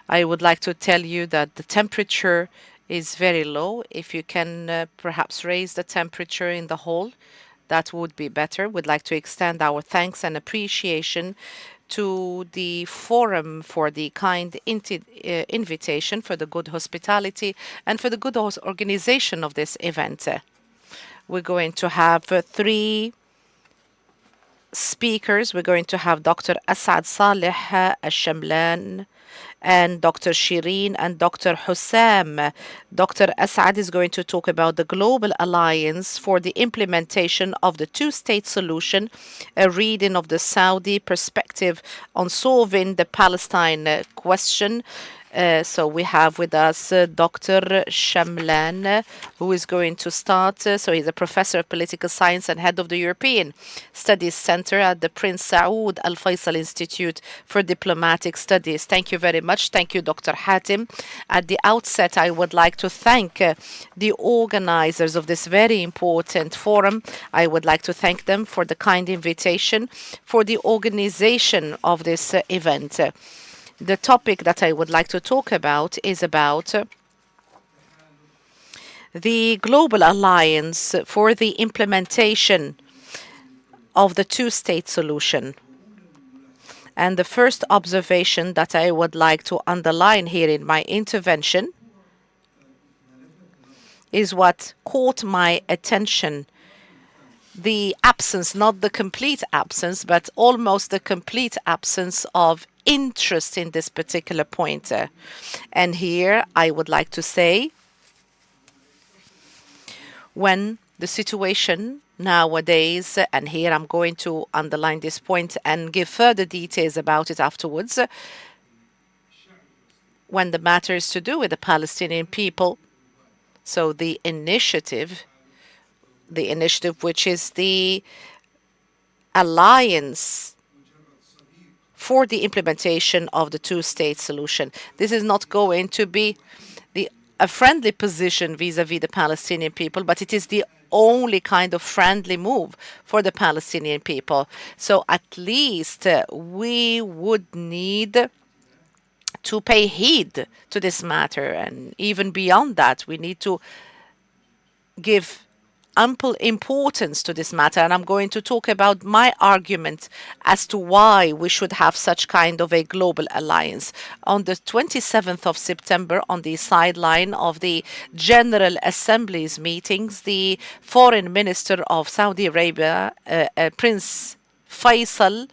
I would like to tell you that the temperature is very low. If you can perhaps raise the temperature in the hall, that would be better. We'd like to extend our thanks and appreciation to the forum for the kind invitation, for the good hospitality, and for the good organization of this event. We're going to have three speakers. We're going to have Dr. Asad Saleh Al-Shamlan and Dr. Shireen and Dr. Hussam. Dr. Asad is going to talk about the Global Alliance for the Implementation of the Two-State Solution, a reading of the Saudi perspective on solving the Palestine question. So we have with us Dr. Shamlan, who is going to start. So he's a professor of political science and head of the European Studies Center at the Prince Saud Al Faisal Institute for Diplomatic Studies. Thank you very much. Thank you, Dr. Hatim. At the outset, I would like to thank the organizers of this very important forum. I would like to thank them for the kind invitation, for the organization of this event. The topic that I would like to talk about is about the Global Alliance for the Implementation of the Two-State Solution. And the first observation that I would like to underline here in my intervention is what caught my attention. The absence, not the complete absence, but almost the complete absence of interest in this particular point. And here I would like to say, when the situation nowadays, and here I'm going to underline this point and give further details about it afterwards, when the matter is to do with the Palestinian people, so the initiative which is the alliance for the implementation of the two-state solution. This is not going to be a friendly position vis-à-vis the Palestinian people, but it is the only kind of friendly move for the Palestinian people. So at least we would need to pay heed to this matter. And even beyond that, we need to give ample importance to this matter, and I'm going to talk about my argument as to why we should have such kind of a global alliance. On the 27th of September, on the sideline of the General Assembly's meetings, the Foreign Minister of Saudi Arabia, Prince Faisal,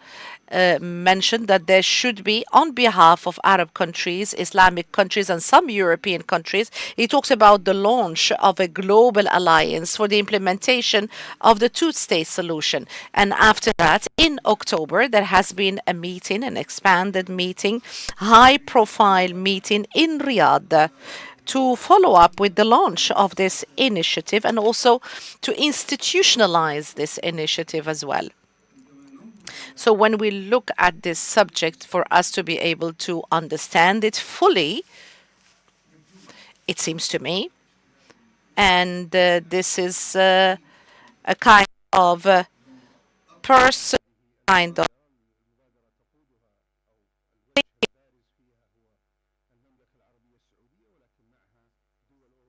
mentioned that there should be, on behalf of Arab countries, Islamic countries, and some European countries, he talks about the launch of a global alliance for the implementation of the two-state solution. And after that, in October, there has been a meeting, an expanded meeting, high-profile meeting in Riyadh to follow up with the launch of this initiative and also to institutionalize this initiative as well. So when we look at this subject, for us to be able to understand it fully, it seems to me, and this is a kind of person, kind of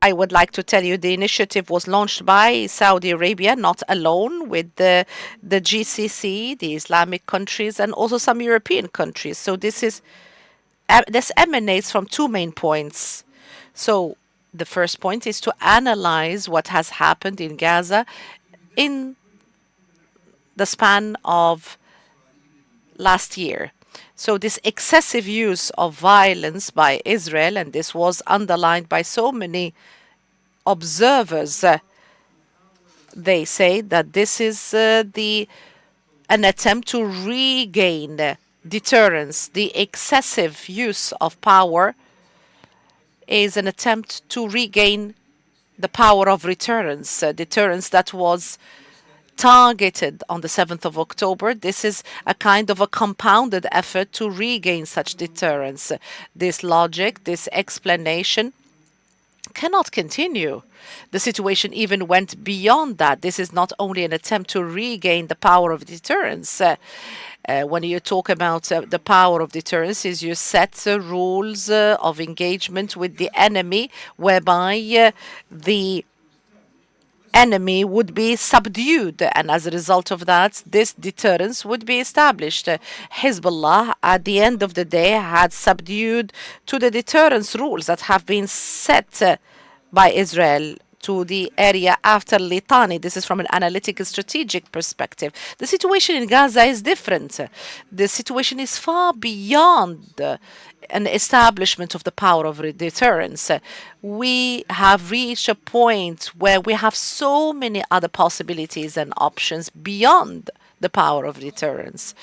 I would like to tell you the initiative was launched by Saudi Arabia, not alone, with the GCC, the Islamic countries, and also some European countries. So this emanates from two main points. So the first point is to analyze what has happened in Gaza in the span of last year. So this excessive use of violence by Israel, and this was underlined by so many observers, they say that this is an attempt to regain deterrence. The excessive use of power is an attempt to regain the power of deterrence, deterrence that was targeted on the 7th of October. This is a kind of a compounded effort to regain such deterrence. This logic, this explanation cannot continue. The situation even went beyond that. This is not only an attempt to regain the power of deterrence. When you talk about the power of deterrence, is you set rules of engagement with the enemy, whereby the enemy would be subdued, and as a result of that, this deterrence would be established. Hezbollah, at the end of the day, had subdued to the deterrence rules that have been set by Israel to the area after Litani. This is from an analytic and strategic perspective. The situation in Gaza is different. The situation is far beyond an establishment of the power of deterrence. We have reached a point where we have so many other possibilities and options beyond the power of deterrence.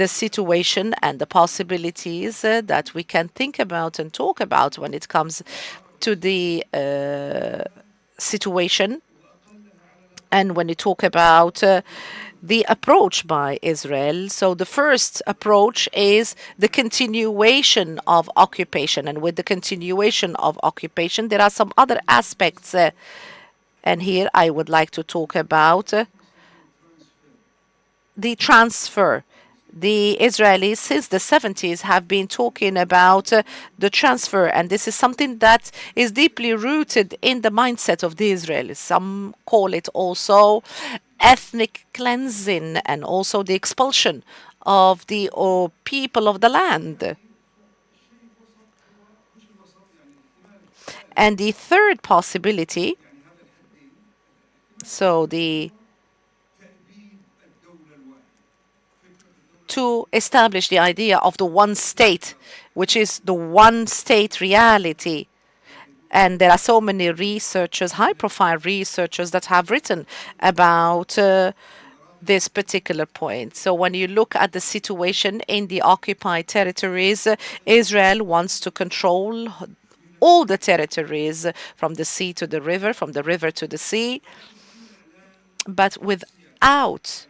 The situation and the possibilities that we can think about and talk about when it comes to the situation, and when you talk about the approach by Israel. So the first approach is the continuation of occupation. And with the continuation of occupation, there are some other aspects. And here I would like to talk about the transfer. The Israelis, since the 70s, have been talking about the transfer, and this is something that is deeply rooted in the mindset of the Israelis. Some call it also ethnic cleansing and also the expulsion of the people of the land. And the third possibility, so to establish the idea of the one state, which is the one state reality. And there are so many researchers, high-profile researchers, that have written about this particular point. So when you look at the situation in the occupied territories, Israel wants to control all the territories from the sea to the river, from the river to the sea, but without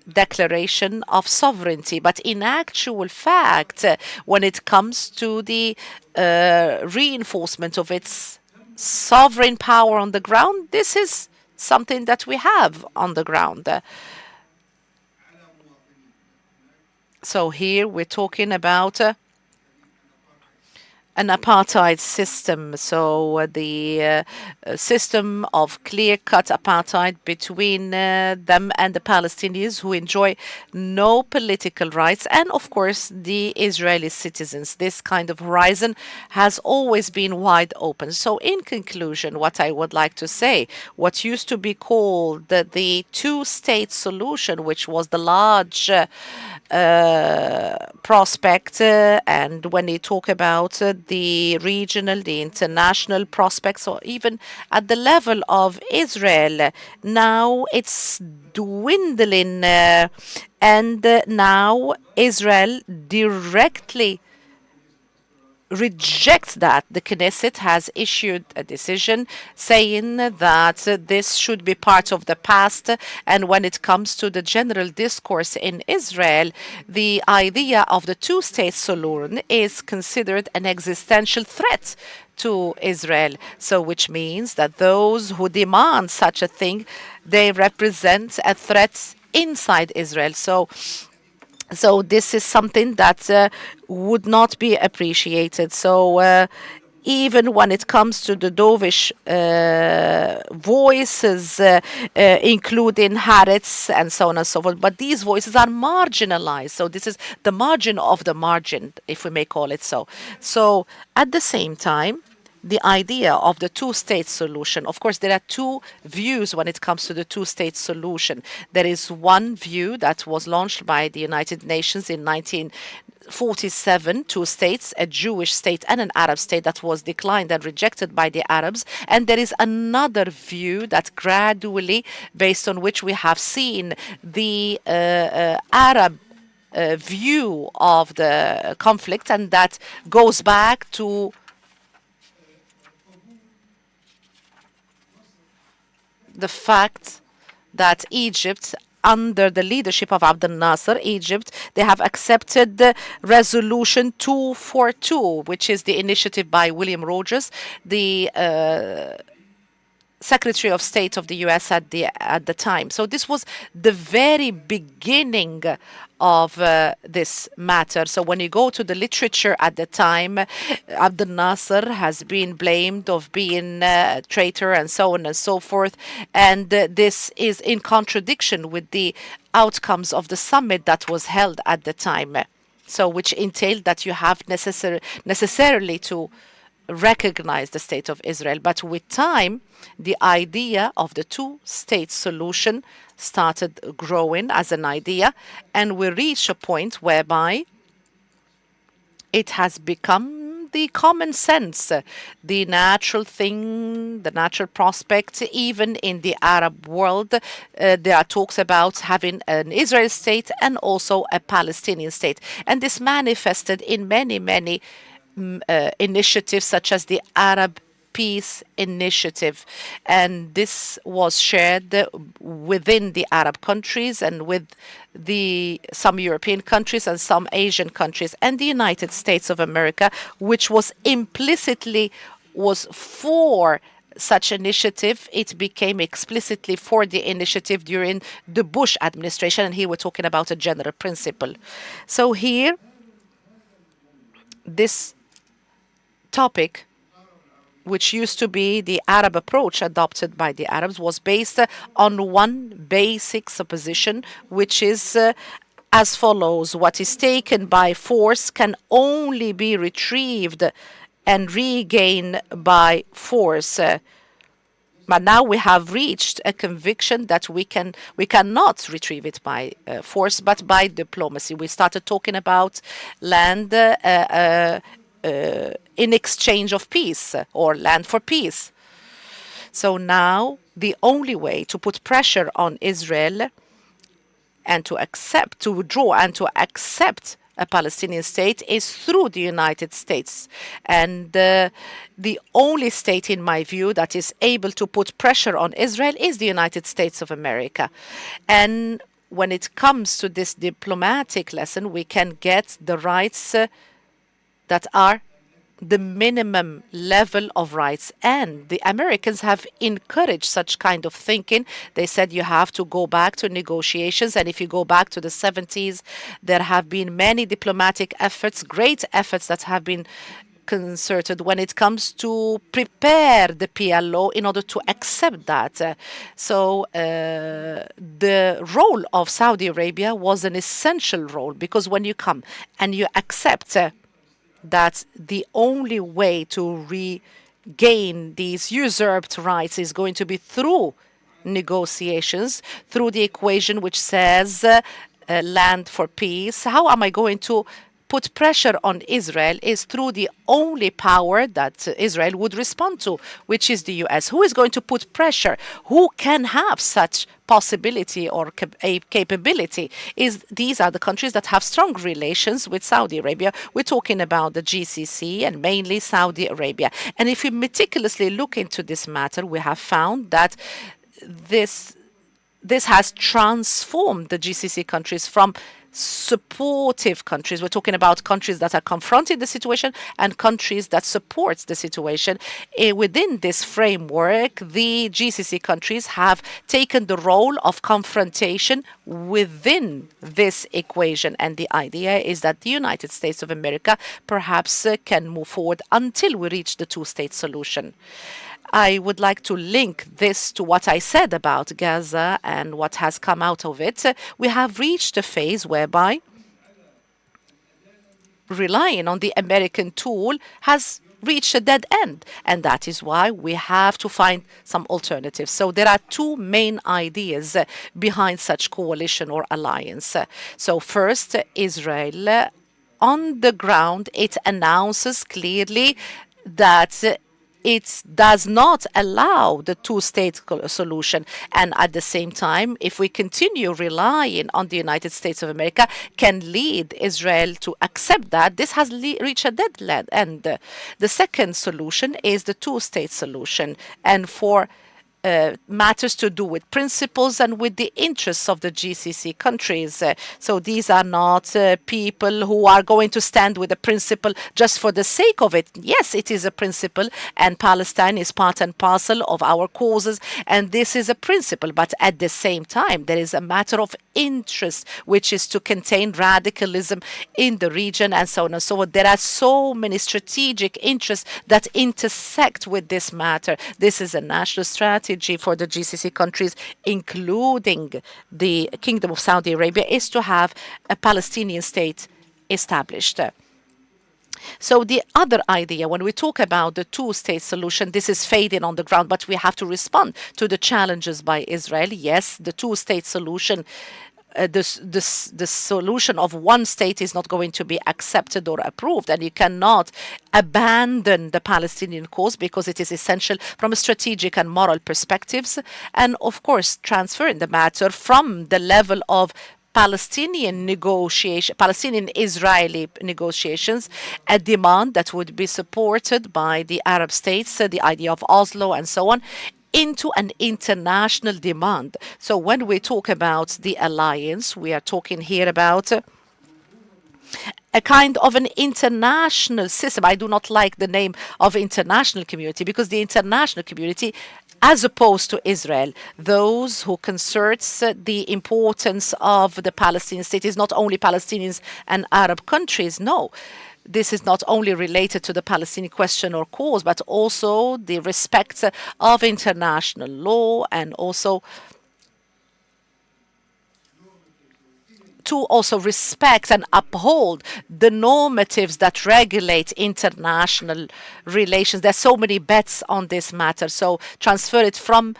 declaration of sovereignty. But in actual fact, when it comes to the reinforcement of its sovereign power on the ground, this is something that we have on the ground. So here we're talking about an apartheid system, so the system of clear-cut apartheid between them and the Palestinians, who enjoy no political rights, and of course the Israeli citizens. This kind of horizon has always been wide open. So in conclusion, what I would like to say, what used to be called the two-state solution, which was the large prospect, and when you talk about the regional, the international prospects, or even at the level of Israel, now it's dwindling, and now Israel directly rejects that. The Knesset has issued a decision saying that this should be part of the past. And when it comes to the general discourse in Israel, the idea of the two-state solution is considered an existential threat to Israel. So which means that those who demand such a thing, they represent a threat inside Israel. So this is something that would not be appreciated. So even when it comes to the dovish voices, including Haaretz and so on and so forth, but these voices are marginalized. So this is the margin of the margin, if we may call it so. So at the same time, the idea of the two-state solution. Of course, there are two views when it comes to the two-state solution. There is one view that was launched by the United Nations in 1947, two states, a Jewish state and an Arab state, that was declined and rejected by the Arabs. And there is another view that gradually, based on which we have seen the Arab view of the conflict, and that goes back to the fact that Egypt under the leadership of Abdel Nasser, Egypt, they have accepted the Resolution 242, which is the initiative by William Rogers, the Secretary of State of the U.S. at the time. So this was the very beginning of this matter. So when you go to the literature at the time, Abdel Nasser has been blamed of being a traitor and so on and so forth. And this is in contradiction with the outcomes of the summit that was held at the time. So which entailed that you have necessarily to recognize the state of Israel. But with time, the idea of the two-state solution started growing as an idea, and we reach a point whereby it has become the common sense, the natural thing, the natural prospect. Even in the Arab world, there are talks about having an Israel state and also a Palestinian state. And this manifested in many initiatives such as the Arab Peace Initiative. And this was shared within the Arab countries and with some European countries and some Asian countries and the United States of America, which was implicitly was for such initiative. It became explicitly for the initiative during the Bush administration. And here we're talking about a general principle. So here, this topic, which used to be the Arab approach adopted by the Arabs, was based on one basic supposition, which is as follows: what is taken by force can only be retrieved and regained by force. But now we have reached a conviction that we cannot retrieve it by force, but by diplomacy. We started talking about land in exchange of peace, or land for peace. So now the only way to put pressure on Israel and to withdraw and to accept a Palestinian state is through the United States. And the only state, in my view, that is able to put pressure on Israel is the United States of America. And when it comes to this diplomatic lesson, we can get the rights that are the minimum level of rights. And the Americans have encouraged such kind of thinking. They said you have to go back to negotiations. And if you go back to the 70s, there have been many diplomatic efforts, great efforts that have been concerted when it comes to prepare the PLO in order to accept that. So the role of Saudi Arabia was an essential role, because when you come and you accept that the only way to regain these usurped rights is going to be through negotiations, through the equation which says land for peace. How am I going to put pressure on Israel is through the only power that Israel would respond to, which is the U.S. Who is going to put pressure? Who can have such possibility or capability? These are the countries that have strong relations with Saudi Arabia. We're talking about the GCC and mainly Saudi Arabia. And if we meticulously look into this matter, we have found that this has transformed the GCC countries from supportive countries. We're talking about countries that are confronting the situation and countries that support the situation. Within this framework, the GCC countries have taken the role of confrontation within this equation. And the idea is that the United States of America perhaps can move forward until we reach the two-state solution. I would like to link this to what I said about Gaza and what has come out of it. We have reached a phase whereby relying on the American tool has reached a dead end. And that is why we have to find some alternatives. So there are two main ideas behind such coalition or alliance. So first, Israel, on the ground, it announces clearly that it does not allow the two-state solution. And at the same time, if we continue relying on the United States of America, can lead Israel to accept that, this has reached a dead end. The second solution is the two-state solution. And for matters to do with principles and with the interests of the GCC countries. So these are not people who are going to stand with a principle just for the sake of it. Yes, it is a principle, and Palestine is part and parcel of our causes, and this is a principle. But at the same time, there is a matter of interest, which is to contain radicalism in the region and so on and so forth. There are so many strategic interests that intersect with this matter. This is a national strategy for the GCC countries, including the Kingdom of Saudi Arabia, is to have a Palestinian state established. So the other idea, when we talk about the two-state solution, this is fading on the ground, but we have to respond to the challenges by Israel. Yes, the two-state solution, the solution of one state is not going to be accepted or approved, and you cannot abandon the Palestinian cause because it is essential from a strategic and moral perspectives, and of course transferring the matter from the level of Palestinian-Israeli negotiations, a demand that would be supported by the Arab states, the idea of Oslo and so on, into an international demand. So when we talk about the alliance, we are talking here about a kind of an international system. I do not like the name of international community because the international community, as opposed to Israel, those who concerts the importance of the Palestinian state is not only Palestinians and Arab countries. No, this is not only related to the Palestinian question or cause, but also the respect of international law, and also to also respect and uphold the normatives that regulate international relations. There's so many bets on this matter. So transfer it from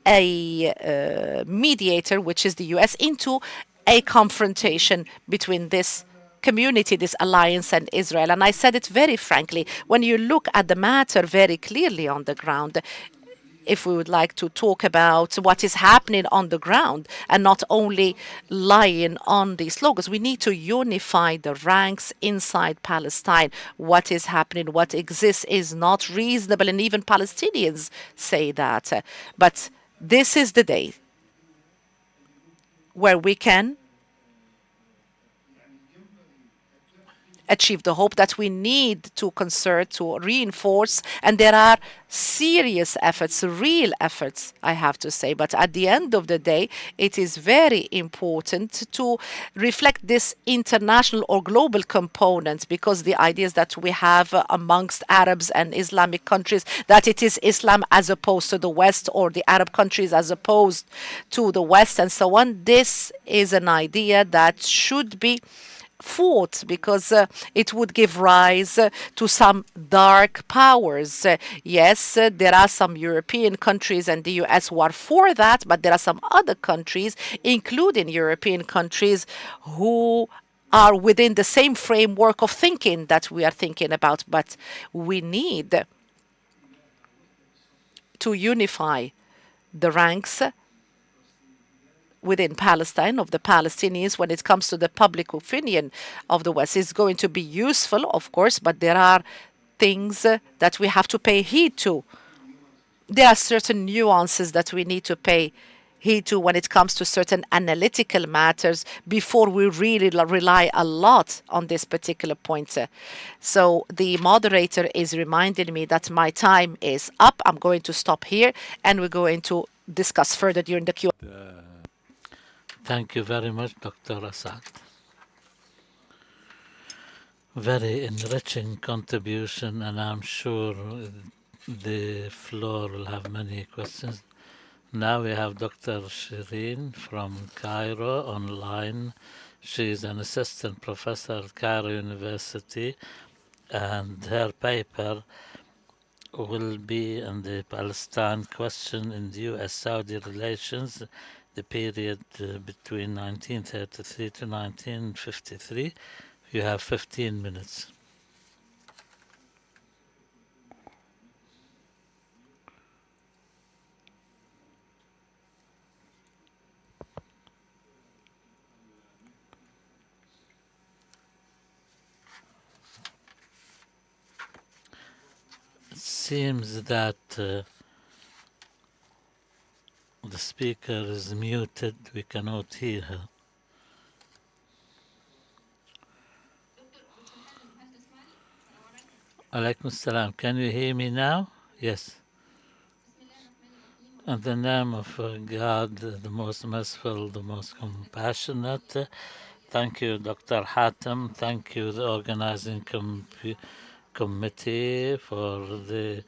a mediator, which is the US, into a confrontation between this community, this alliance, and Israel. And I said it very frankly, when you look at the matter very clearly on the ground, if we would like to talk about what is happening on the ground and not only lying on these slogans, we need to unify the ranks inside Palestine. What is happening, what exists is not reasonable, and even Palestinians say that. But this is the day where we can achieve the hope that we need to concert, to reinforce. And there are serious efforts, real efforts, I have to say. But at the end of the day, it is very important to reflect this international or global component, because the ideas that we have amongst Arabs and Islamic countries, that it is Islam as opposed to the West, or the Arab countries as opposed to the West, and so on, this is an idea that should be fought, because it would give rise to some dark powers. Yes, there are some European countries and the US who are for that, but there are some other countries, including European countries, who are within the same framework of thinking that we are thinking about. But we need to unify the ranks within Palestine of the Palestinians when it comes to the public opinion of the West. Is going to be useful, of course, but there are things that we have to pay heed to. There are certain nuances that we need to pay heed to when it comes to certain analytical matters before we really rely a lot on this particular point. So the moderator is reminding me that my time is up. I'm going to stop here, and we're going to discuss further during the Q&A. Thank you very much, Dr. Assad. Very enriching contribution, and I'm sure the floor will have many questions. Now we have Dr. Shireen from Cairo online. She's an assistant professor at Cairo University, and her paper will be on the Palestine question in the US-Saudi relations, the period between 1933 to 1953. You have 15 minutes. It seems that The speaker is muted. We cannot hear her. Alaikum salam. Can you hear me now? Yes. In the name of God, the most merciful, the most compassionate, thank you, Dr. Hatem. Thank you, the organizing committee, for the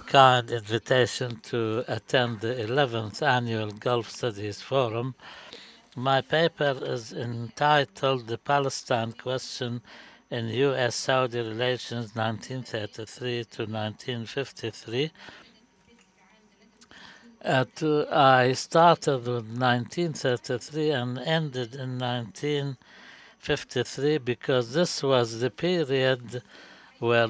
kind invitation to attend the 11th Annual Gulf Studies Forum. My paper is entitled The Palestine Question in U.S.-Saudi Relations 1933 to 1953. I started with 1933 and ended in 1953 because this was the period where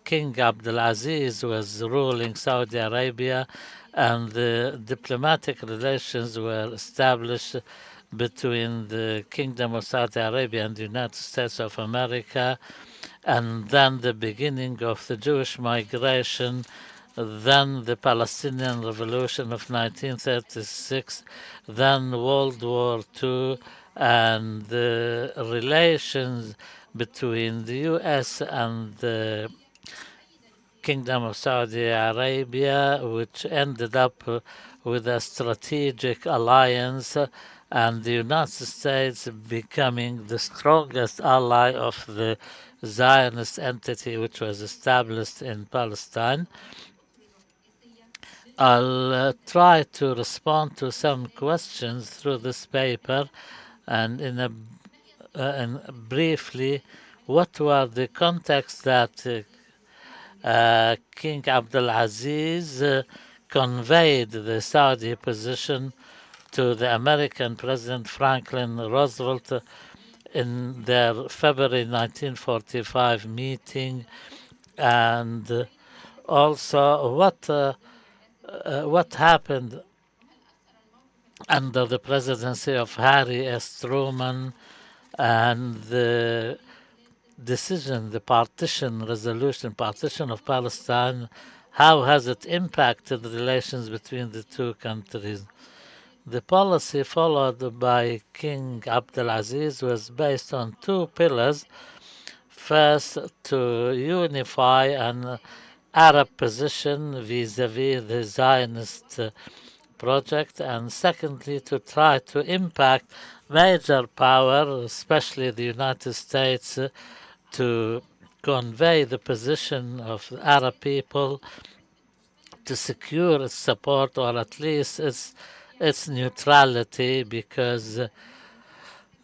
King Abdulaziz was ruling Saudi Arabia, and the diplomatic relations were established between the Kingdom of Saudi Arabia and the United States of America, and then the beginning of the Jewish migration, then the Palestinian Revolution of 1936, then World War II, and the relations between the US and the Kingdom of Saudi Arabia, which ended up with a strategic alliance, and the United States becoming the strongest ally of the Zionist entity which was established in Palestine. I'll try to respond to some questions through this paper, and and briefly, what were the contexts that King Abdulaziz conveyed the Saudi position to the American President Franklin Roosevelt in their February 1945 meeting, and also what happened under the presidency of Harry S. Truman, and the decision, the partition of Palestine, how has it impacted relations between the two countries? The policy followed by King Abdulaziz was based on two pillars. First, to unify an Arab position vis-à-vis the Zionist project, and secondly, to try to impact major power, especially the United States, to convey the position of the Arab people, to secure its support, or at least its neutrality, because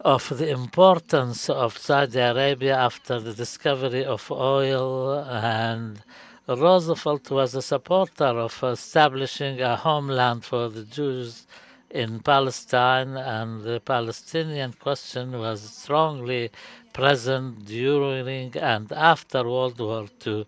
of the importance of Saudi Arabia after the discovery of oil. And Roosevelt was a supporter of establishing a homeland for the Jews in Palestine, and the Palestinian question was strongly present during and after World War II.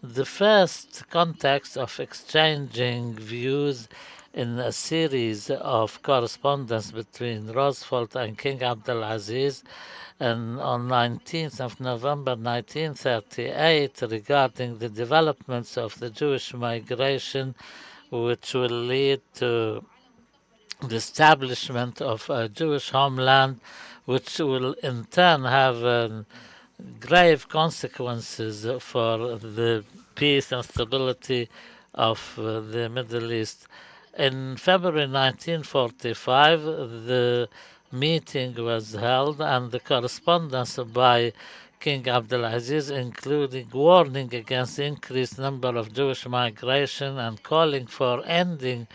The first context of exchanging views in a series of correspondence between Roosevelt and King Abdulaziz, and on 19th of November 1938, regarding the developments of the Jewish migration, which will lead to the establishment of a Jewish homeland, which will in turn have grave consequences for the peace and stability of the Middle East. In February 1945, the meeting was held, and the correspondence by King Abdulaziz, including warning against the increased number of Jewish migration and calling for ending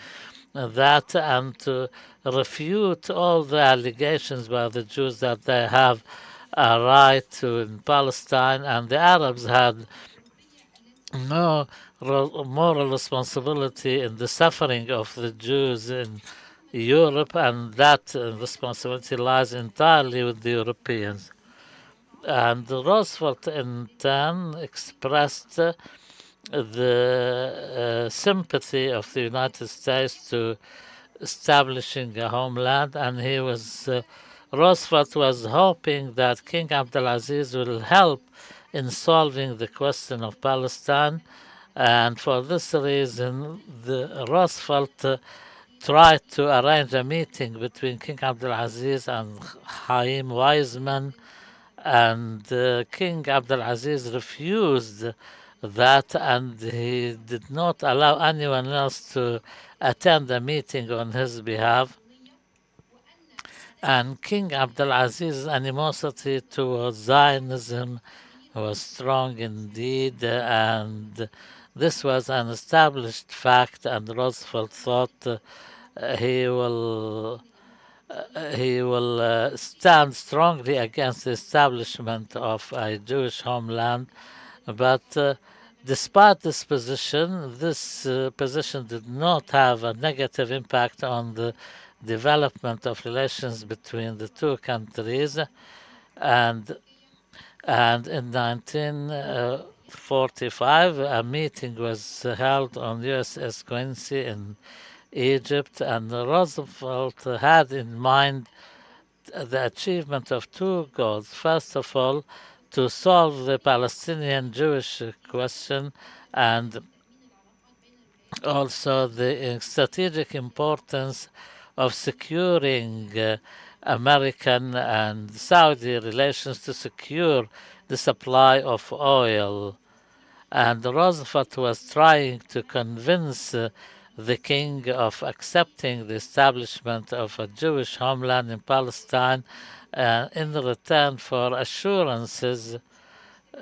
that, and to refute all the allegations by the Jews that they have a right to in Palestine, and the Arabs had no moral responsibility in the suffering of the Jews in Europe, and that responsibility lies entirely with the Europeans. And Roosevelt in turn expressed the sympathy of the United States to establishing a homeland, and Roosevelt was hoping that King Abdulaziz will help in solving the question of Palestine, And for this reason, the Roosevelt tried to arrange a meeting between King Abdulaziz and Haim Weizmann, and King Abdulaziz refused that, and he did not allow anyone else to attend the meeting on his behalf. And King Abdulaziz's animosity towards Zionism was strong indeed, and this was an established fact. And Roosevelt thought he will stand strongly against the establishment of a Jewish homeland. But despite this position did not have a negative impact on the development of relations between the two countries. And in 1945, a meeting was held on USS Quincy in Egypt, and Roosevelt had in mind the achievement of two goals. First of all, to solve the Palestinian Jewish question, and also the strategic importance of securing American and Saudi relations to secure the supply of oil. And Roosevelt was trying to convince the king of accepting the establishment of a Jewish homeland in Palestine in return for assurances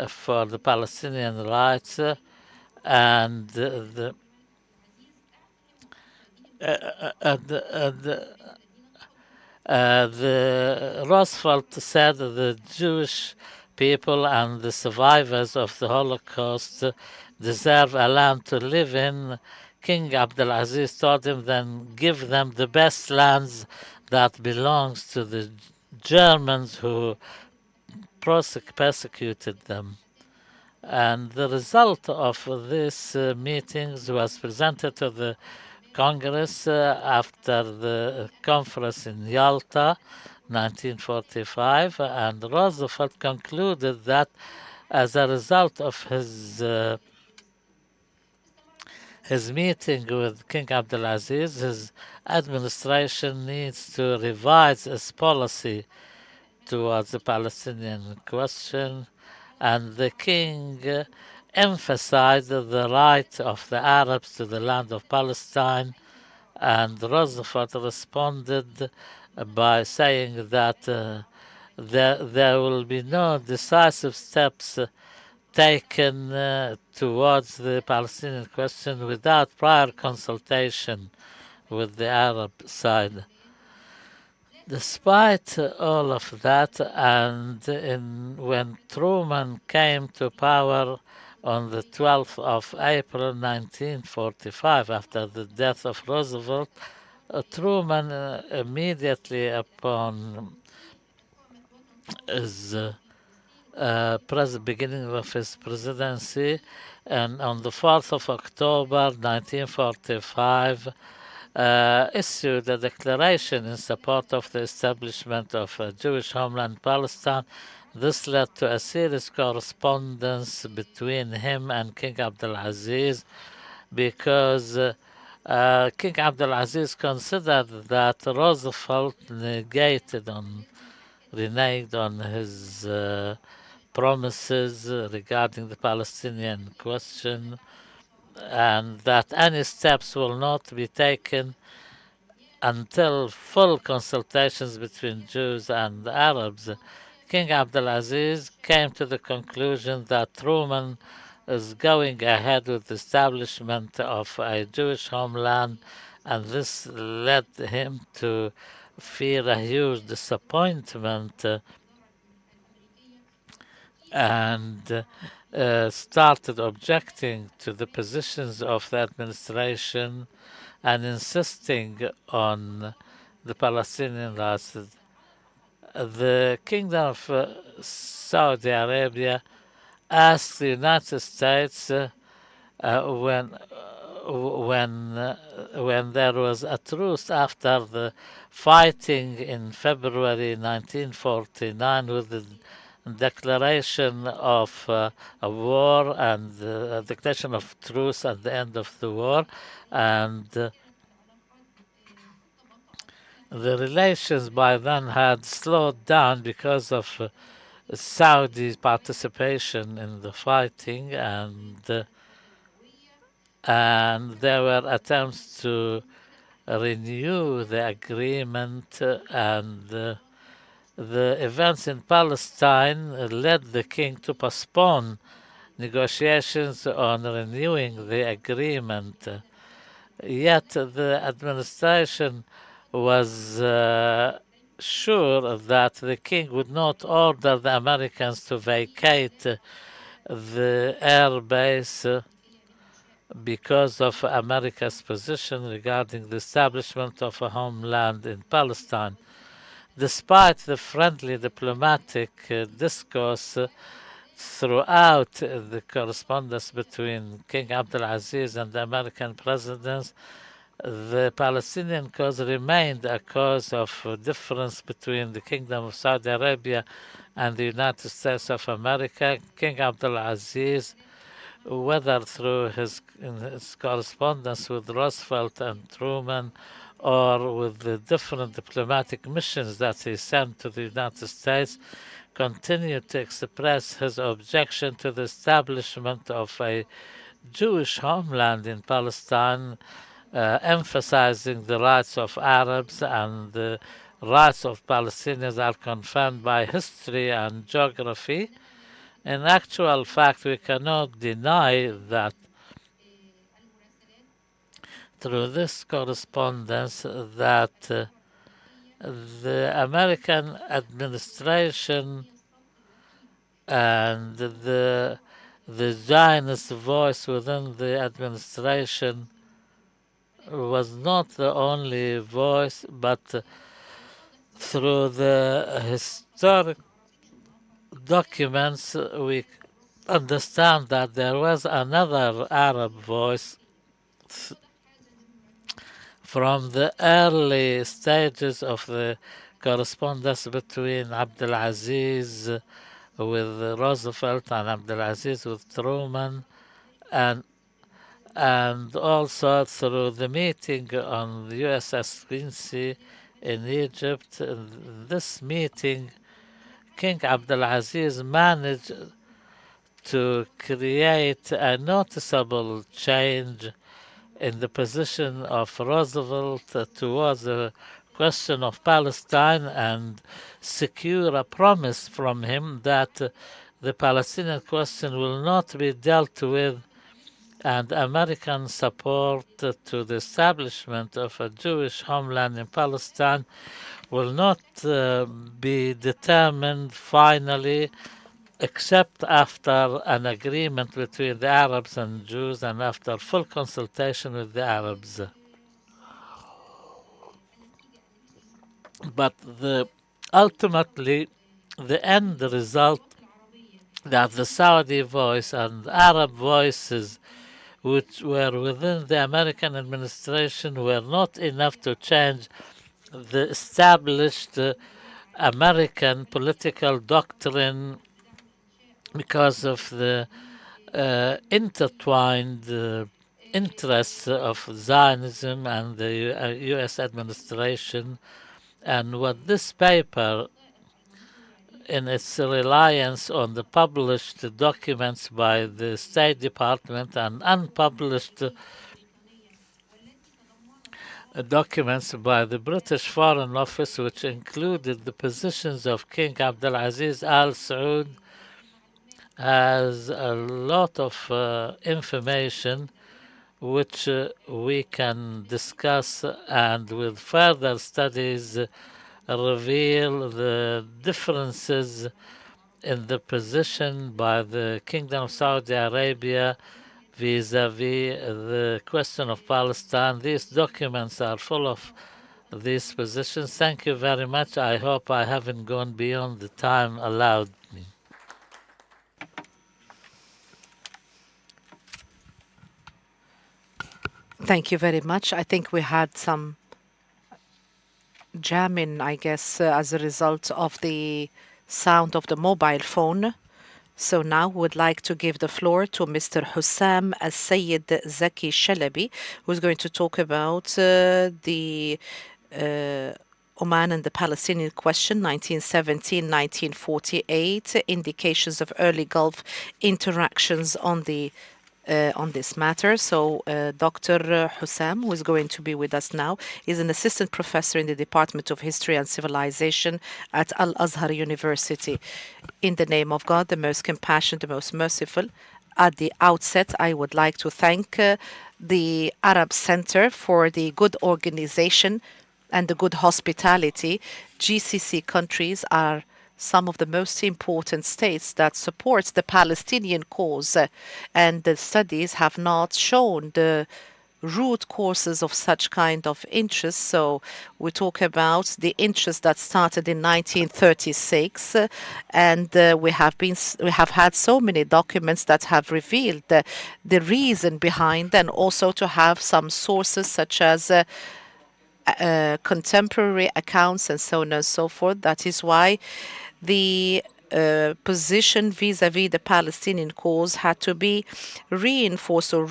for the Palestinian rights, and the Roosevelt said the Jewish people and the survivors of the Holocaust deserve a land to live in. King Abdulaziz told him, then give them the best lands that belongs to the Germans who persecuted them. And the result of these meetings was presented to the Congress after the conference in Yalta, 1945, and Roosevelt concluded that as a result of his meeting with King Abdulaziz, his administration needs to revise its policy towards the Palestinian question, and the king emphasized the right of the Arabs to the land of Palestine. And Roosevelt responded by saying that there will be no decisive steps taken towards the Palestinian question without prior consultation with the Arab side. Despite all of that, and when Truman came to power on the 12th of April 1945, after the death of Roosevelt, Truman immediately upon his beginning of his presidency, and on the 4th of October 1945, issued a declaration in support of the establishment of a Jewish homeland in Palestine. This led to a serious correspondence between him and King Abdulaziz, because King Abdulaziz considered that Roosevelt reneged on his promises regarding the Palestinian question, and that any steps will not be taken until full consultations between Jews and Arabs. King Abdulaziz came to the conclusion that Truman is going ahead with the establishment of a Jewish homeland, and this led him to fear a huge disappointment, and started objecting to the positions of the administration and insisting on the Palestinian rights. The Kingdom of Saudi Arabia asked the United States when there was a truce after the fighting in February 1949 with the declaration of a war and a declaration of truce at the end of the war, and the relations by then had slowed down because of Saudi participation in the fighting, and there were attempts to renew the agreement, and the events in Palestine led the king to postpone negotiations on renewing the agreement. Yet the administration was sure that the king would not order the Americans to vacate the air base because of America's position regarding the establishment of a homeland in Palestine. Despite the friendly diplomatic discourse throughout the correspondence between King Abdulaziz and the American presidents, the Palestinian cause remained a cause of difference between the Kingdom of Saudi Arabia and the United States of America. King Abdulaziz, whether through his correspondence with Roosevelt and Truman or with the different diplomatic missions that he sent to the United States, continued to express his objection to the establishment of a Jewish homeland in Palestine, emphasizing the rights of Arabs and the rights of Palestinians are confirmed by history and geography. In actual fact, we cannot deny that through this correspondence that the American administration and the Zionist voice within the administration was not the only voice, but through the historic documents we understand that there was another Arab voice from the early stages of the correspondence between Abdulaziz with Roosevelt and Abdulaziz with Truman, and also through the meeting on the USS Quincy in Egypt. In this meeting, King Abdulaziz managed to create a noticeable change in the position of Roosevelt towards the question of Palestine and secure a promise from him that the Palestinian question will not be dealt with, and American support to the establishment of a Jewish homeland in Palestine will not be determined finally except after an agreement between the Arabs and Jews and after full consultation with the Arabs. But ultimately, the end result that the Saudi voice and Arab voices which were within the American administration were not enough to change the established American political doctrine because of the intertwined interests of Zionism and the US administration, and what this paper, in its reliance on the published documents by the State Department and unpublished documents by the British Foreign Office, which included the positions of King Abdulaziz Al Saud, has a lot of information which we can discuss and with further studies reveal the differences in the position by the Kingdom of Saudi Arabia vis-a-vis the question of Palestine. These documents are full of these positions. Thank you very much. I hope I haven't gone beyond the time allowed me. Thank you very much. I think we had some jamming, I guess, as a result of the sound of the mobile phone. So now would like to give the floor to Mr. Hussam Al-Sayyid Zaki Shalabi, who's going to talk about the uh, Oman and the Palestinian question, 1917-1948, indications of early Gulf interactions on this matter. So, Dr. Hussam, who is going to be with us now, is an assistant professor in the Department of History and Civilization at Al Azhar University. In the name of God, the most compassionate, the most merciful, at the outset, I would like to thank the Arab Center for the good organization and the good hospitality. GCC countries are some of the most important states that support the Palestinian cause, and the studies have not shown the root causes of such kind of interest. So we talk about the interest that started in 1936, and we have had so many documents that have revealed the reason behind, and also to have some sources such as contemporary accounts and so on and so forth. That is why the position vis-à-vis the Palestinian cause had to be reinforced or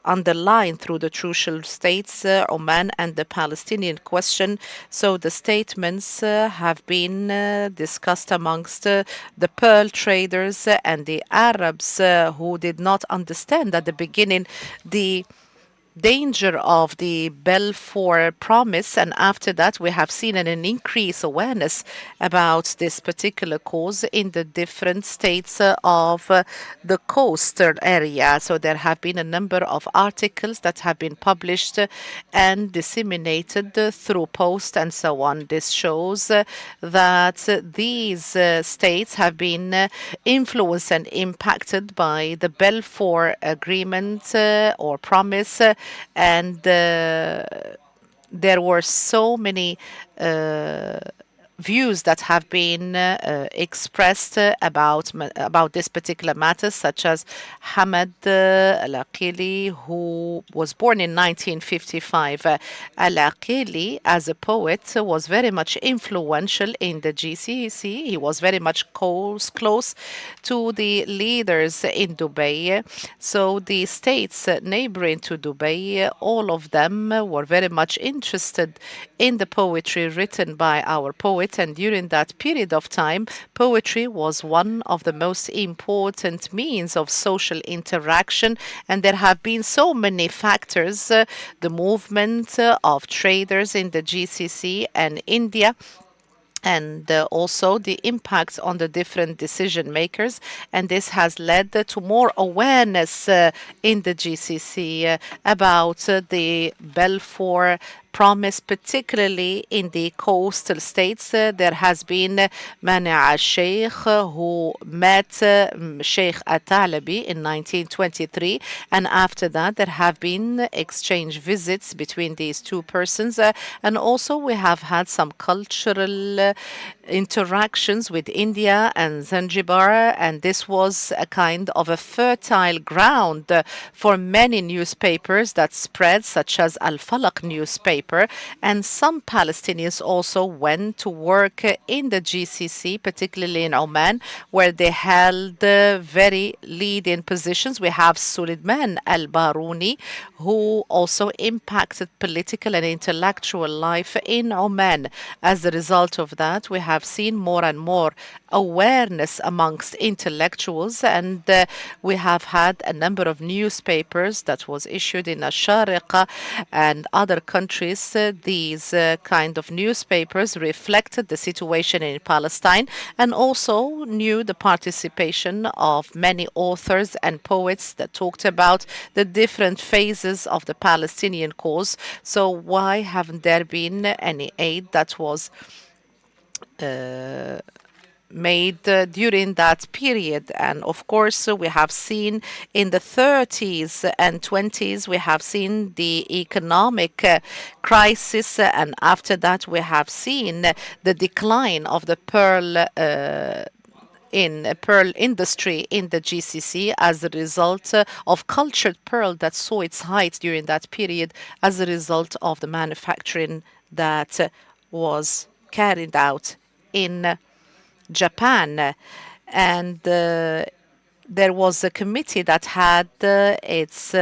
underlined through the crucial states, Oman and the Palestinian question. So the statements have been discussed amongst the pearl traders and the Arabs who did not understand at the beginning the danger of the Balfour Promise, and after that we have seen an increased awareness about this particular cause in the different states of the coastal area. So there have been a number of articles that have been published and disseminated through post and so on. This shows that these states have been influenced and impacted by the Balfour Agreement or Promise, and there were so many uh, views that have been expressed about this particular matter, such as Hamad Al-Aqili, who was born in 1955. Al-Aqili, as a poet, was very much influential in the GCC. He was very much close to the leaders in Dubai. So the states neighboring to Dubai, all of them were very much interested in the poetry written by our poet. And during that period of time, poetry was one of the most important means of social interaction. And there have been so many factors, the movement of traders in the GCC and India, and also the impact on the different decision makers. And this has led to more awareness in the GCC about the Balfour Promise, particularly in the coastal states. There has been Mani al-Sheikh who met Sheikh At-Talabi in 1923, and after that there have been exchange visits between these two persons, and also we have had some cultural interactions with India and Zanzibar, and this was a kind of a fertile ground for many newspapers that spread, such as Al-Falaq newspaper, and some Palestinians also went to work in the GCC, particularly in Oman, where they held very leading positions. We have Suleiman Al-Baruni, who also impacted political and intellectual life in Oman. As a result of that, we have seen more and more awareness amongst intellectuals, and we have had a number of newspapers that was issued in Ashariqa and other countries. These kind of newspapers reflected the situation in Palestine, and also knew the participation of many authors and poets that talked about the different phases of the Palestinian cause. So why haven't there been any aid that was made during that period? And of course, we have seen in the 30s and 20s, we have seen the economic crisis, and after that, we have seen the decline of the pearl industry in the GCC as a result of cultured pearl that saw its height during that period as a result of the manufacturing that was carried out in Japan, and there was a committee that had its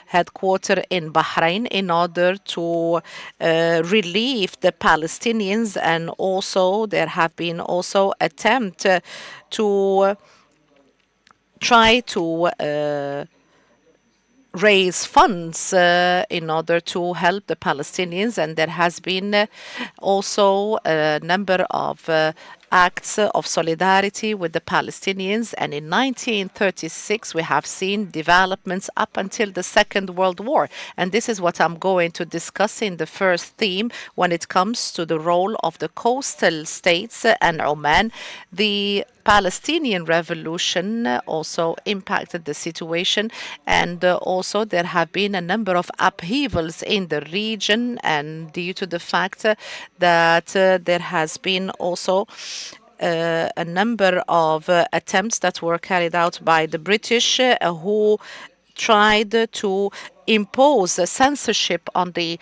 headquarter in Bahrain in order to relieve the Palestinians, and also there have been also attempt to try to raise funds in order to help the Palestinians, and there has been also a number of acts of solidarity with the Palestinians. And in 1936, we have seen developments up until the Second World War. And this is what I'm going to discuss in the first theme when it comes to the role of the coastal states and Oman. The Palestinian revolution also impacted the situation, and also there have been a number of upheavals in the region, and due to the fact that there has been also a number of attempts that were carried out by the British, who tried to impose a censorship on the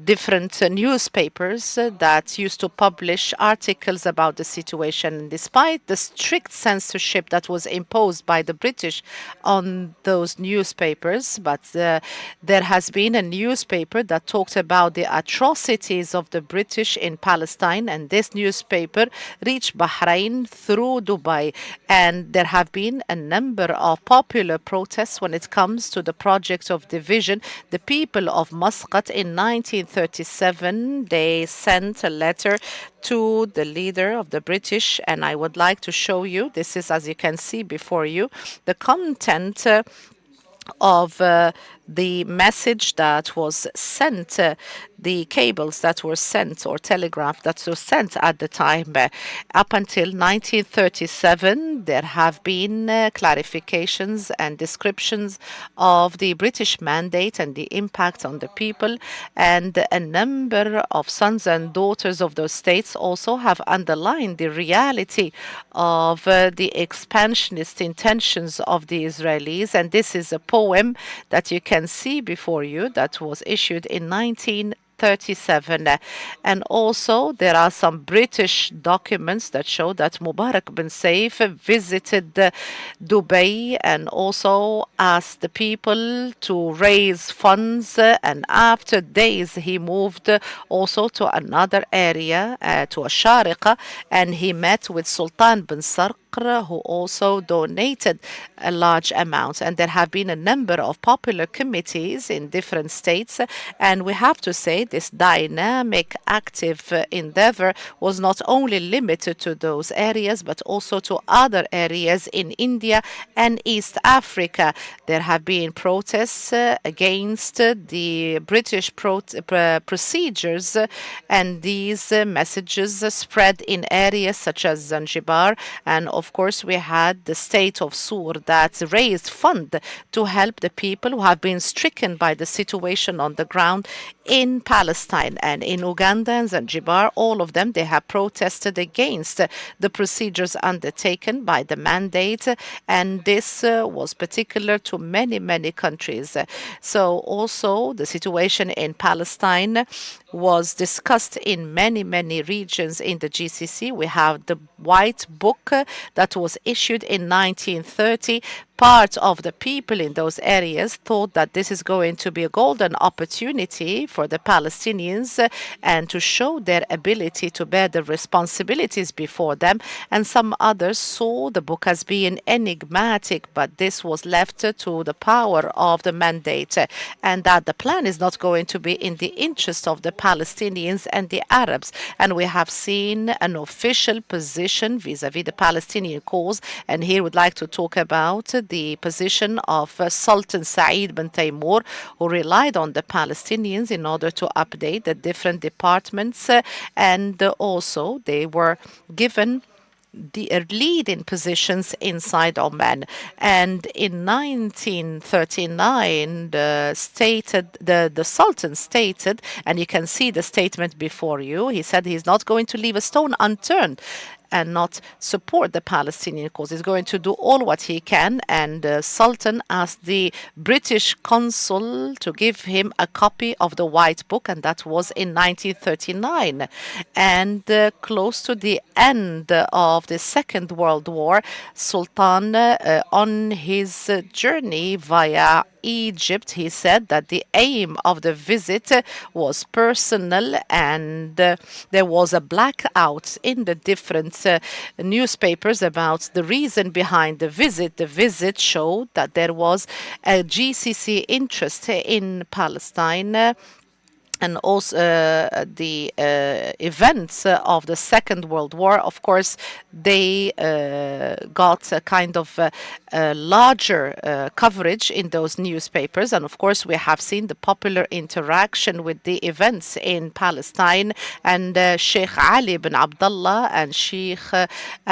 different newspapers that used to publish articles about the situation. Despite the strict censorship that was imposed by the British on those newspapers, but there has been a newspaper that talked about the atrocities of the British in Palestine, and this newspaper reached Bahrain through Dubai. And there have been a number of popular protests when it comes to the project of division. The people of Muscat in 1937, they sent a letter to the leader of the British, and I would like to show you, this is, as you can see before you, the content of the message that was sent, the cables that were sent or telegraph that were sent at the time. Up until 1937, there have been clarifications and descriptions of the British mandate and the impact on the people, and a number of sons and daughters of those states also have underlined the reality of the expansionist intentions of the Israelis. And this is a poem that you can see before you that was issued in 1937. And also there are some British documents that show that Mubarak bin Saif visited Dubai and also asked the people to raise funds, and after days he moved also to another area, to Ashariqa, and he met with Sultan bin Sarq, who also donated a large amount. And there have been a number of popular committees in different states. And we have to say this dynamic, active endeavor was not only limited to those areas, but also to other areas in India and East Africa. There have been protests against the British procedures, and these messages spread in areas such as Zanzibar. And of course, we had the state of Sur that raised fund to help the people who have been stricken by the situation on the ground in Palestine. And in Uganda and Zanzibar, all of them, they have protested against the procedures undertaken by the mandate, and this was particular to many, many countries. So also the situation in Palestine was discussed in many, many regions in the GCC. We have the White Book that was issued in 1930. Part of the people in those areas thought that this is going to be a golden opportunity for the Palestinians and to show their ability to bear the responsibilities before them. And some others saw the book as being enigmatic, but this was left to the power of the mandate, and that the plan is not going to be in the interest of the Palestinians and the Arabs. And we have seen an official position vis-à-vis the Palestinian cause. And here we'd like to talk about the position of Sultan Said bin Taimur, who relied on the Palestinians in order to update the different departments, and also they were given the leading positions inside Oman. And in 1939, the Sultan stated, and you can see the statement before you, he said he's not going to leave a stone unturned and not support the Palestinian cause. He's going to do all what he can. And Sultan asked the British consul to give him a copy of the White Book, and that was in 1939. And close to the end of the Second World War, Sultan, on his journey via Egypt, he said that the aim of the visit was personal, and there was a blackout in the different newspapers about the reason behind the visit. The visit showed that there was a GCC interest in Palestine. And also the events of the Second World War, of course, they got a kind of larger coverage in those newspapers. And of course, we have seen the popular interaction with the events in Palestine. And Sheikh Ali bin Abdullah and Sheikh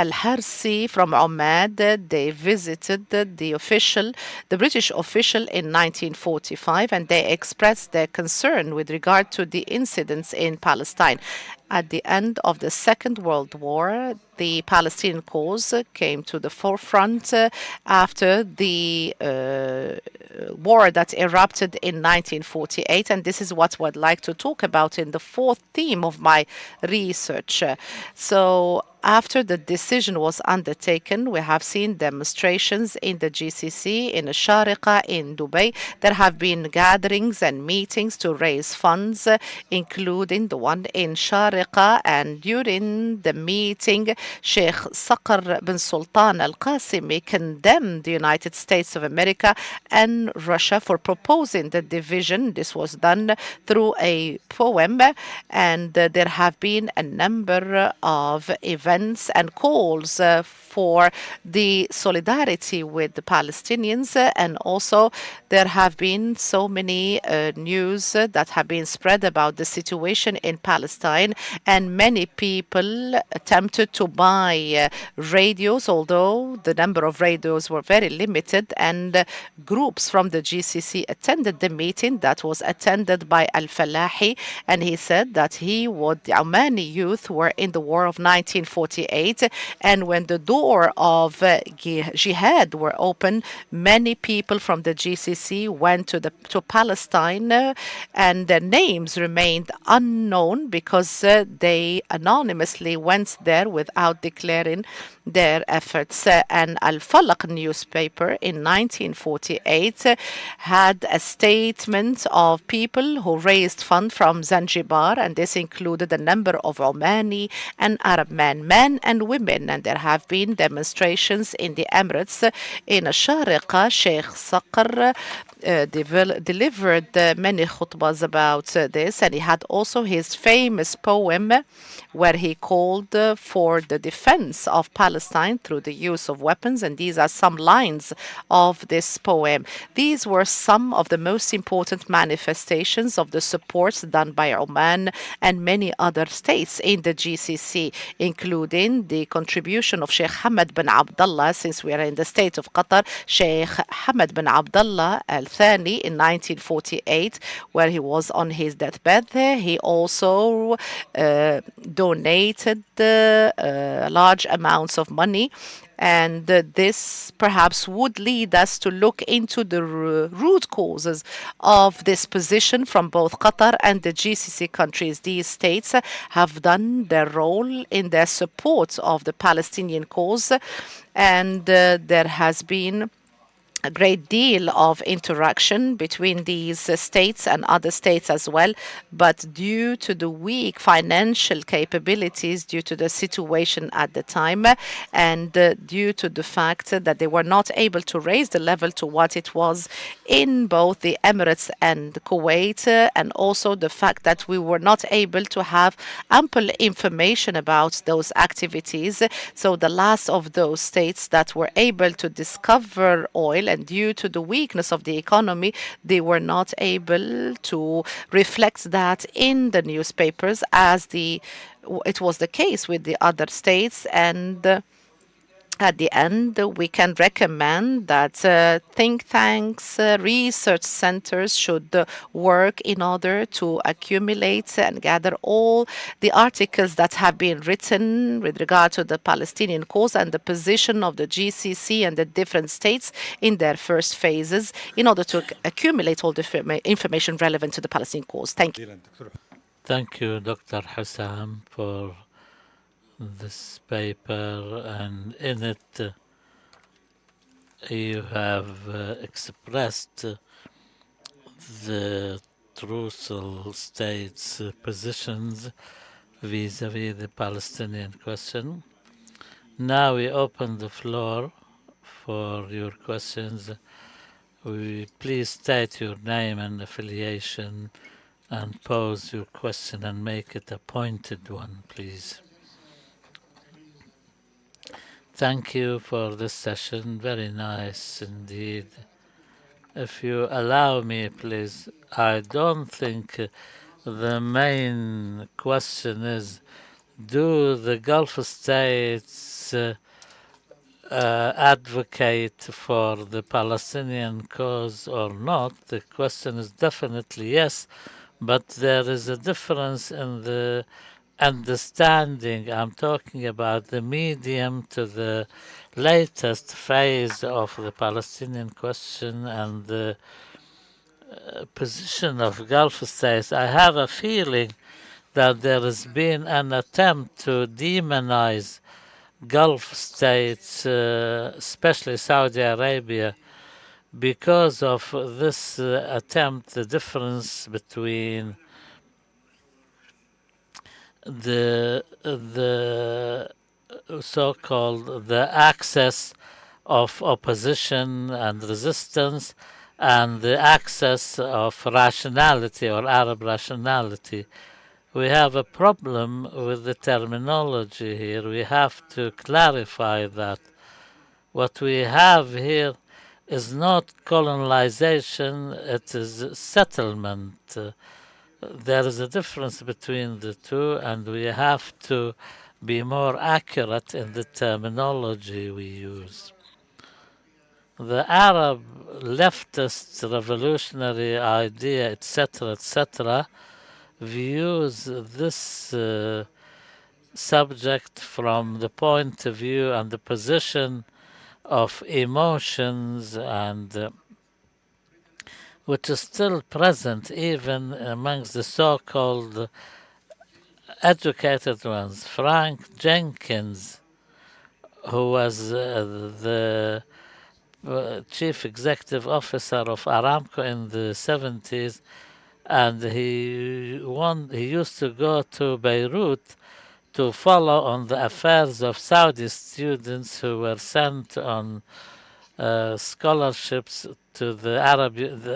Al Harsi from Oman, they visited the British official in 1945, and they expressed their concern with regard to the incidents in Palestine. At the end of the Second World War, the Palestinian cause came to the forefront after the war that erupted in 1948. And this is what I'd like to talk about in the fourth theme of my research. So after the decision was undertaken, we have seen demonstrations in the GCC, in Sharqa, in Dubai. There have been gatherings and meetings to raise funds, including the one in Sharqa. And during the meeting, Sheikh Saqr bin Sultan Al Qasimi condemned the United States of America and Russia for proposing the division. This was done through a poem, and there have been a number of events and calls for the solidarity with the Palestinians. And also, there have been so many news that have been spread about the situation in Palestine, and many people attempted to buy radios, although the number of radios were very limited. And groups from the GCC attended the meeting that was attended by Al Falahi, and he said that the Omani youth were in the war of 1948, and when the door of jihad were open, many people from the GCC went to Palestine, and their names remained unknown because they anonymously went there without declaring their efforts. And Al Falaq newspaper in 1948 had a statement of people who raised funds from Zanzibar, and this included a number of Omani and Arab men and women. And there have been demonstrations in the Emirates. In Sharqa, Sheikh Saqr delivered many khutbahs about this, and he had also his famous poem where he called for the defense of Palestine through the use of weapons. And these are some lines of this poem. These were some of the most important manifestations of the support done by Oman and many other states in the GCC, including the contribution of Sheikh Hamad bin Abdullah, since we are in the state of Qatar, Sheikh Hamad bin Abdullah Al Thani in 1948, where he was on his deathbed. He also donated large amounts of money. And this perhaps would lead us to look into the root causes of this position from both Qatar and the GCC countries. These states have done their role in their support of the Palestinian cause, and there has been a great deal of interaction between these states and other states as well. But due to the weak financial capabilities, due to the situation at the time, and due to the fact that they were not able to raise the level to what it was in both the Emirates and Kuwait, and also the fact that we were not able to have ample information about those activities. So the last of those states that were able to discover oil, and due to the weakness of the economy, they were not able to reflect that in the newspapers as it was the case with the other states. And At the end, we can recommend that think tanks, research centers should work in order to accumulate and gather all the articles that have been written with regard to the Palestinian cause and the position of the GCC and the different states in their first phases in order to accumulate all the information relevant to the Palestinian cause. Thank you. Thank you, Dr. Hussam, for this paper, and in it you have expressed the truthful states' positions vis-à-vis the Palestinian question. Now we open the floor for your questions. Please state your name and affiliation and pose your question and make it a pointed one, please. Thank you for this session. Very nice indeed. If you allow me, please, I don't think the main question is, do the Gulf states advocate for the Palestinian cause or not? The question is definitely yes, but there is a difference in the understanding. I'm talking about the medium to the latest phase of the Palestinian question and the position of Gulf states. I have a feeling that there has been an attempt to demonize Gulf states, especially Saudi Arabia, because of this attempt, the difference between the so-called the access of opposition and resistance and the access of rationality or Arab rationality. We have a problem with the terminology here. We have to clarify that what we have here is not colonization, it is settlement. There is a difference between the two, and we have to be more accurate in the terminology we use. The Arab leftist revolutionary idea, etc., views this subject from the point of view and the position of emotions, and which is still present even amongst the so-called educated ones. Frank Jenkins, who was the chief executive officer of Aramco in the 70s, and he used to go to Beirut to follow on the affairs of Saudi students who were sent on scholarships to the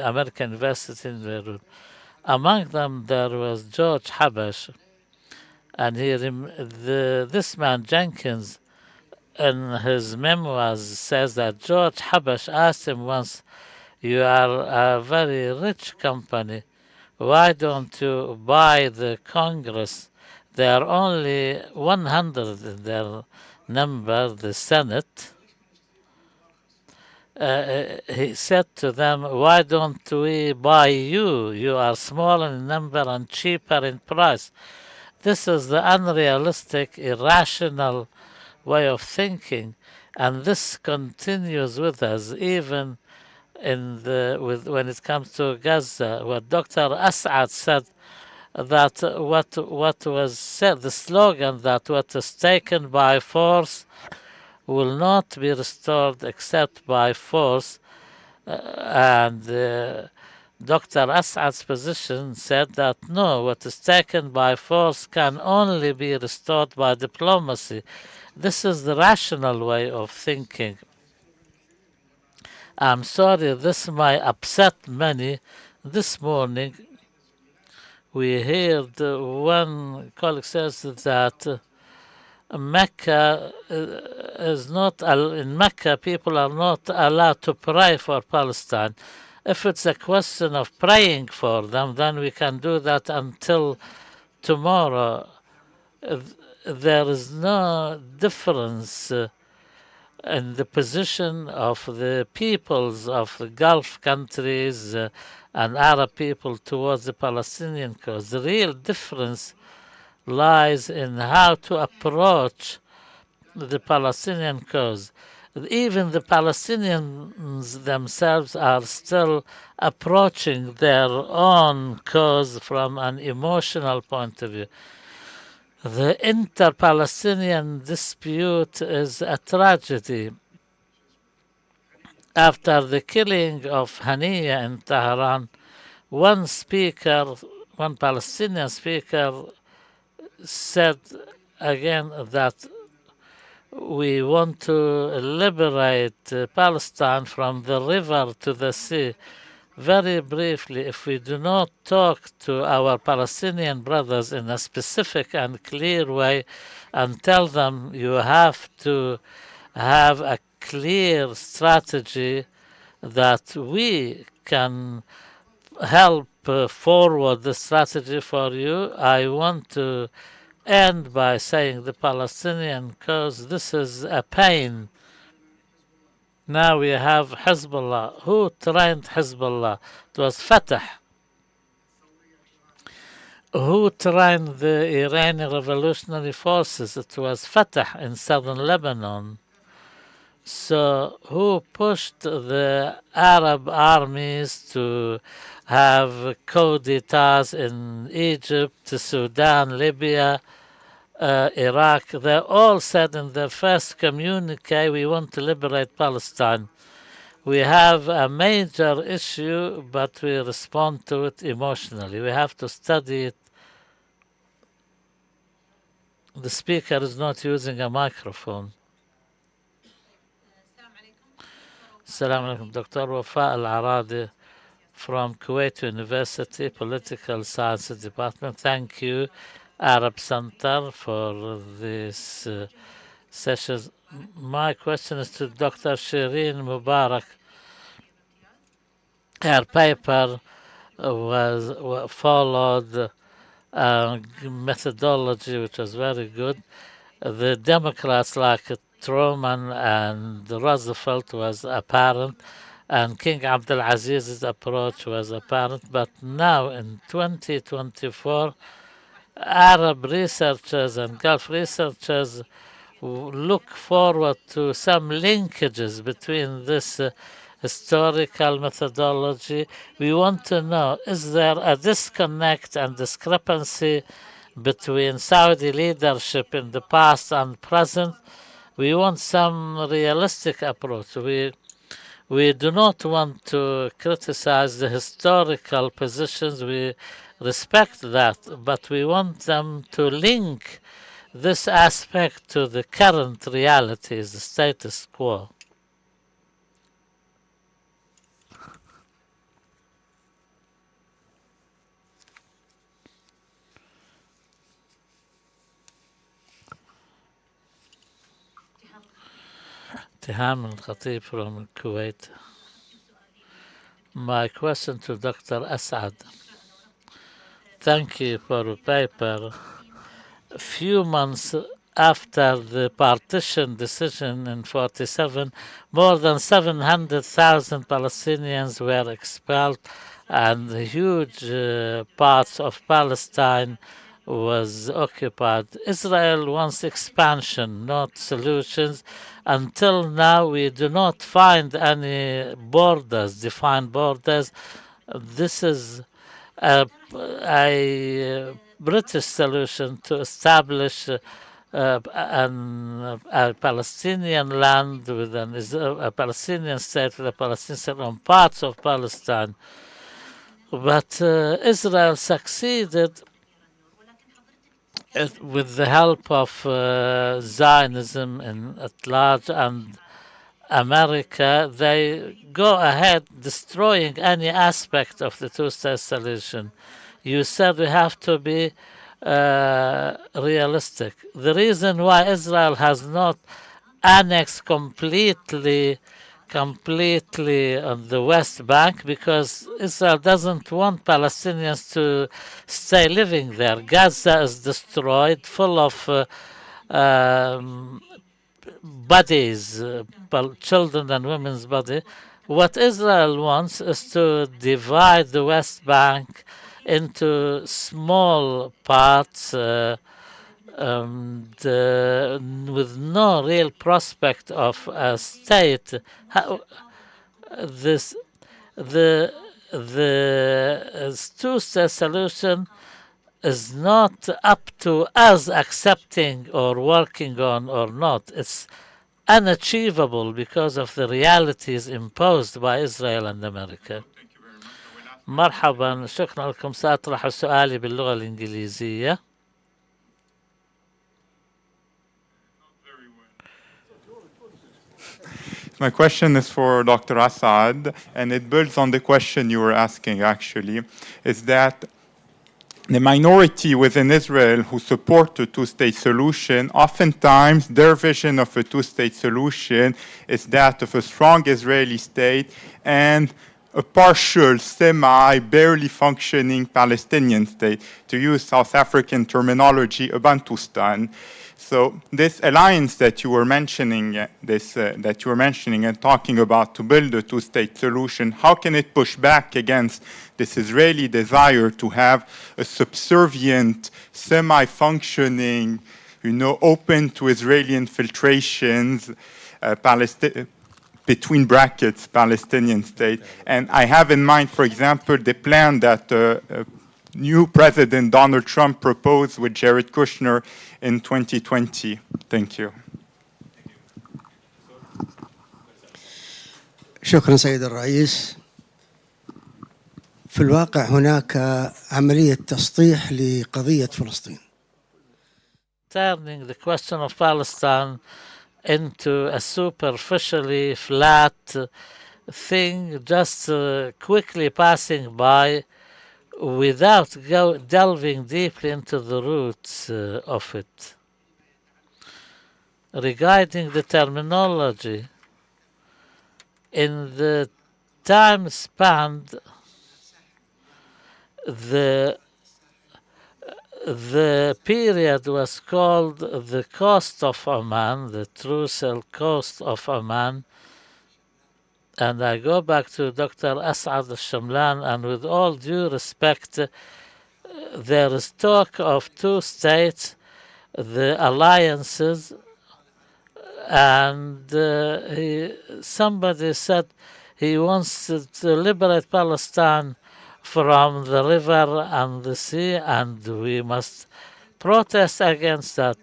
American University in Beirut. Among them there was George Habash, and this man Jenkins in his memoirs says that George Habash asked him once, "You are a very rich company. Why don't you buy the Congress? They are only 100 in their number, the Senate." He said to them, "Why don't we buy you? You are small in number and cheaper in price." This is the unrealistic, irrational way of thinking, and this continues with us even when it comes to Gaza. What Dr. Asad said, that what was said, the slogan that what is taken by force will not be restored except by force, and Dr. Asad's position said that no, what is taken by force can only be restored by diplomacy. This is the rational way of thinking. I'm sorry, this might upset many. This morning we heard one colleague says that Mecca is not, in Mecca people are not allowed to pray for Palestine. If it's a question of praying for them, then we can do that until tomorrow. There is no difference in the position of the peoples of the Gulf countries and Arab people towards the Palestinian cause. The real difference lies in how to approach the Palestinian cause. Even the Palestinians themselves are still approaching their own cause from an emotional point of view. The inter-Palestinian dispute is a tragedy. After the killing of Haniya in Tehran, one speaker, one Palestinian speaker, said again that we want to liberate Palestine from the river to the sea. Very briefly, if we do not talk to our Palestinian brothers in a specific and clear way and tell them you have to have a clear strategy that we can help forward the strategy for you, I want to end by saying the Palestinian cause, this is a pain. Now we have Hezbollah. Who trained Hezbollah? It was Fatah. Who trained the Iranian Revolutionary Forces? It was Fatah in southern Lebanon. So who pushed the Arab armies to have coup d'etats in Egypt, Sudan, Libya, Iraq? They all said in their first communique, we want to liberate Palestine. We have a major issue, but we respond to it emotionally. We have to study it. The speaker is not using a microphone. Assalamu alaikum, Dr. Wafa Al-Aradi from Kuwait University Political Sciences Department. Thank you, Arab Center, for this session. My question is to Dr. Shireen Mubarak. Her paper followed a methodology which was very good. The Democrats like Truman and Roosevelt was apparent, and King Abdulaziz's approach was apparent. But now in 2024, Arab researchers and Gulf researchers look forward to some linkages between this historical methodology. We want to know, is there a disconnect and discrepancy between Saudi leadership in the past and present? We want some realistic approach. We do not want to criticize the historical positions. We respect that, but we want them to link this aspect to the current realities, the status quo. Tiham al-Khatib from Kuwait. My question to Dr. Asad. Thank you for the paper. A few months after the partition decision in 47, more than 700,000 Palestinians were expelled and huge parts of Palestine was occupied. Israel wants expansion, not solutions. Until now, we do not find any borders, defined borders. This is a British solution to establish a Palestinian land with a Palestinian state with a Palestinian state on parts of Palestine. But Israel succeeded with the help of Zionism at large and America. They go ahead destroying any aspect of the two-state solution. You said we have to be realistic. The reason why Israel has not annexed completely on the West Bank, because Israel doesn't want Palestinians to stay living there. Gaza is destroyed, full of bodies, children and women's body. What Israel wants is to divide the West Bank into small parts with no real prospect of a state. How, this the two-state solution is not up to us accepting or working on or not. It's unachievable because of the realities imposed by Israel and America. مرحبا، شكرا لكم. سأطرح سؤالي باللغة الإنجليزية. My question is for Dr. Assad, and it builds on the question you were asking, actually, is that the minority within Israel who support a two-state solution, oftentimes their vision of a two-state solution is that of a strong Israeli state and a partial, barely functioning Palestinian state, to use South African terminology, a Bantustan. So this alliance that you were mentioning, and talking about to build a two-state solution, how can it push back against this Israeli desire to have a subservient, semi-functioning, open to Israeli infiltrations, between brackets, Palestinian state? And I have in mind, for example, the plan that new President Donald Trump proposed with Jared Kushner in 2020. Thank you. شكرا سيد الرئيس. في الواقع هناك عملية تسطيح لقضية فلسطين. Turning the question of Palestine into a superficially flat thing, just quickly passing by without delving deeply into the roots of it. Regarding the terminology, in the time spanned, the period was called the coast of Oman, the Trussel coast of Oman. And I go back to Dr. Asad al-Shamlan, and with all due respect, there is talk of two states, the alliances, and somebody said he wants to liberate Palestine from the river and the sea, and we must protest against that.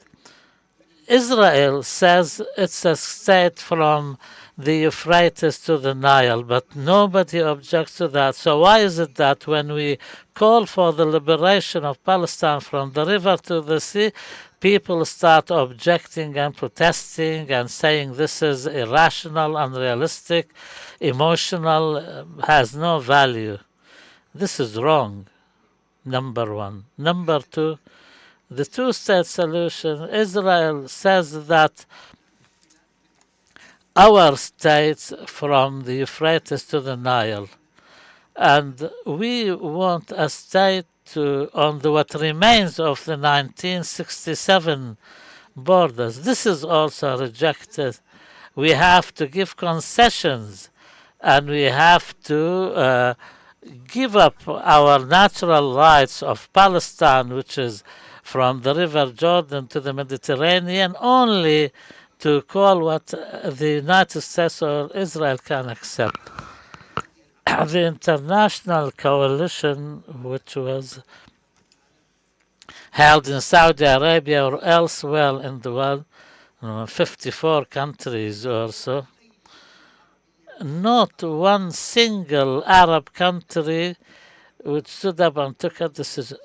Israel says it's a state from the Euphrates to the Nile, but nobody objects to that. So why is it that when we call for the liberation of Palestine from the river to the sea, people start objecting and protesting and saying this is irrational, unrealistic, emotional, has no value? This is wrong, number one. Number two, the two-state solution, Israel says that our states from the Euphrates to the Nile, and we want a state on what remains of the 1967 borders. This is also rejected. We have to give concessions, and we have to give up our natural rights of Palestine, which is from the River Jordan to the Mediterranean, only to call what the United States or Israel can accept. The international coalition, which was held in Saudi Arabia or elsewhere in the world, 54 countries or so, not one single Arab country which stood up and took a decision.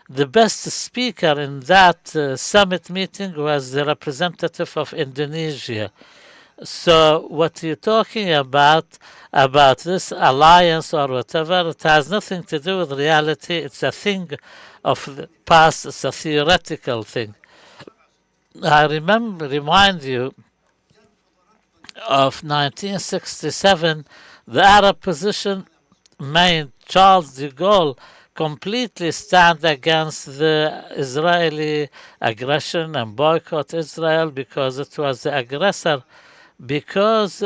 The best speaker in that summit meeting was the representative of Indonesia. So what you're talking about this alliance or whatever, it has nothing to do with reality. It's a thing of the past. It's a theoretical thing. I remind you of 1967, the Arab position made Charles de Gaulle completely stand against the Israeli aggression and boycott Israel because it was the aggressor, because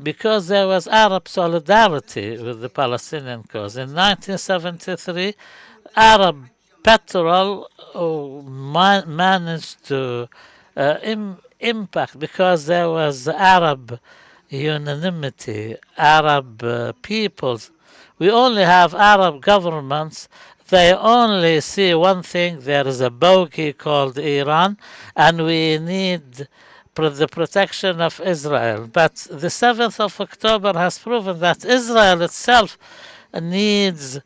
because there was Arab solidarity with the Palestinian cause. In 1973, Arab petrol managed to impact because there was Arab unanimity, Arab peoples. We only have Arab governments. They only see one thing: there is a bogey called Iran, and we need the protection of Israel. But the 7th of October has proven that Israel itself needs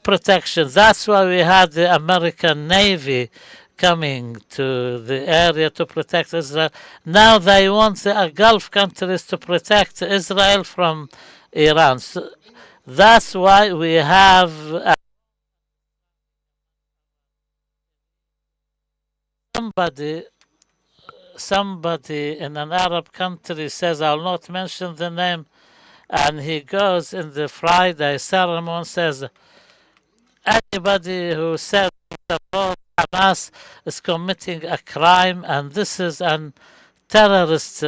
protection. That's why we had the American Navy coming to the area to protect Israel. Now they want the Gulf countries to protect Israel from Iran. So that's why we have somebody somebody in an Arab country says, I'll not mention the name, and he goes in the Friday ceremony, says, anybody who says support Hamas is committing a crime, and this is an terrorist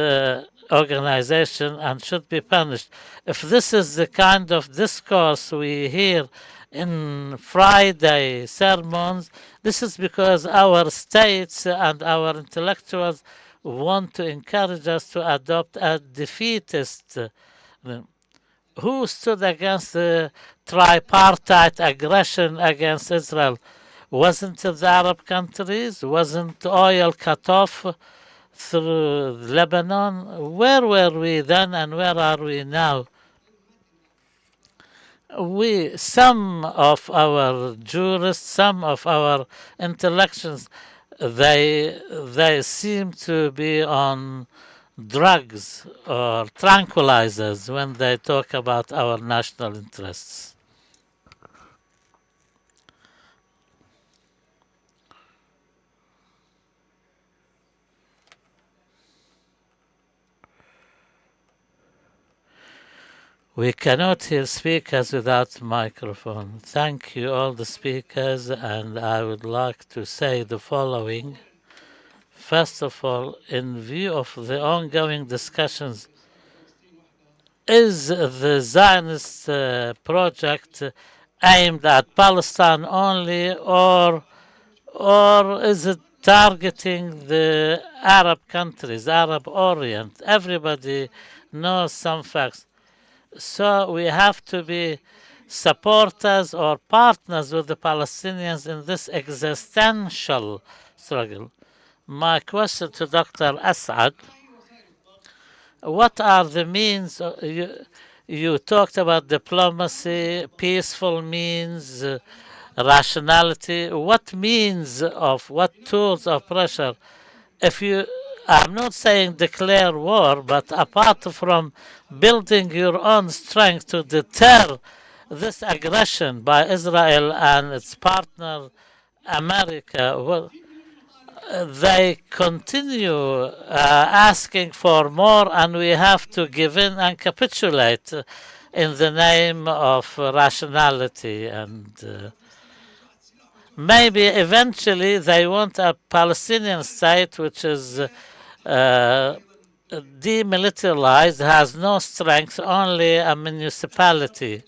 organization and should be punished. If this is the kind of discourse we hear in Friday sermons, this is because our states and our intellectuals want to encourage us to adopt a defeatist. Who stood against the tripartite aggression against Israel? Wasn't it the Arab countries? Wasn't oil cut off through Lebanon? Where were we then and where are we now? Some of our jurists, some of our intellectuals, they seem to be on drugs or tranquilizers when they talk about our national interests. We cannot hear speakers without microphone. Thank you, all the speakers, and I would like to say the following. First of all, in view of the ongoing discussions, is the Zionist project aimed at Palestine only, or is it targeting the Arab countries, Arab Orient? Everybody knows some facts. So we have to be supporters or partners with the Palestinians in this existential struggle. My question to Dr. Assad, what are the means? You talked about diplomacy, peaceful means, rationality. What means of, what tools of pressure? If you, I'm not saying declare war, but apart from building your own strength to deter this aggression by Israel and its partner America, well, they continue asking for more, and we have to give in and capitulate in the name of rationality. And maybe eventually they want a Palestinian state which is demilitarized, has no strength, only a municipality.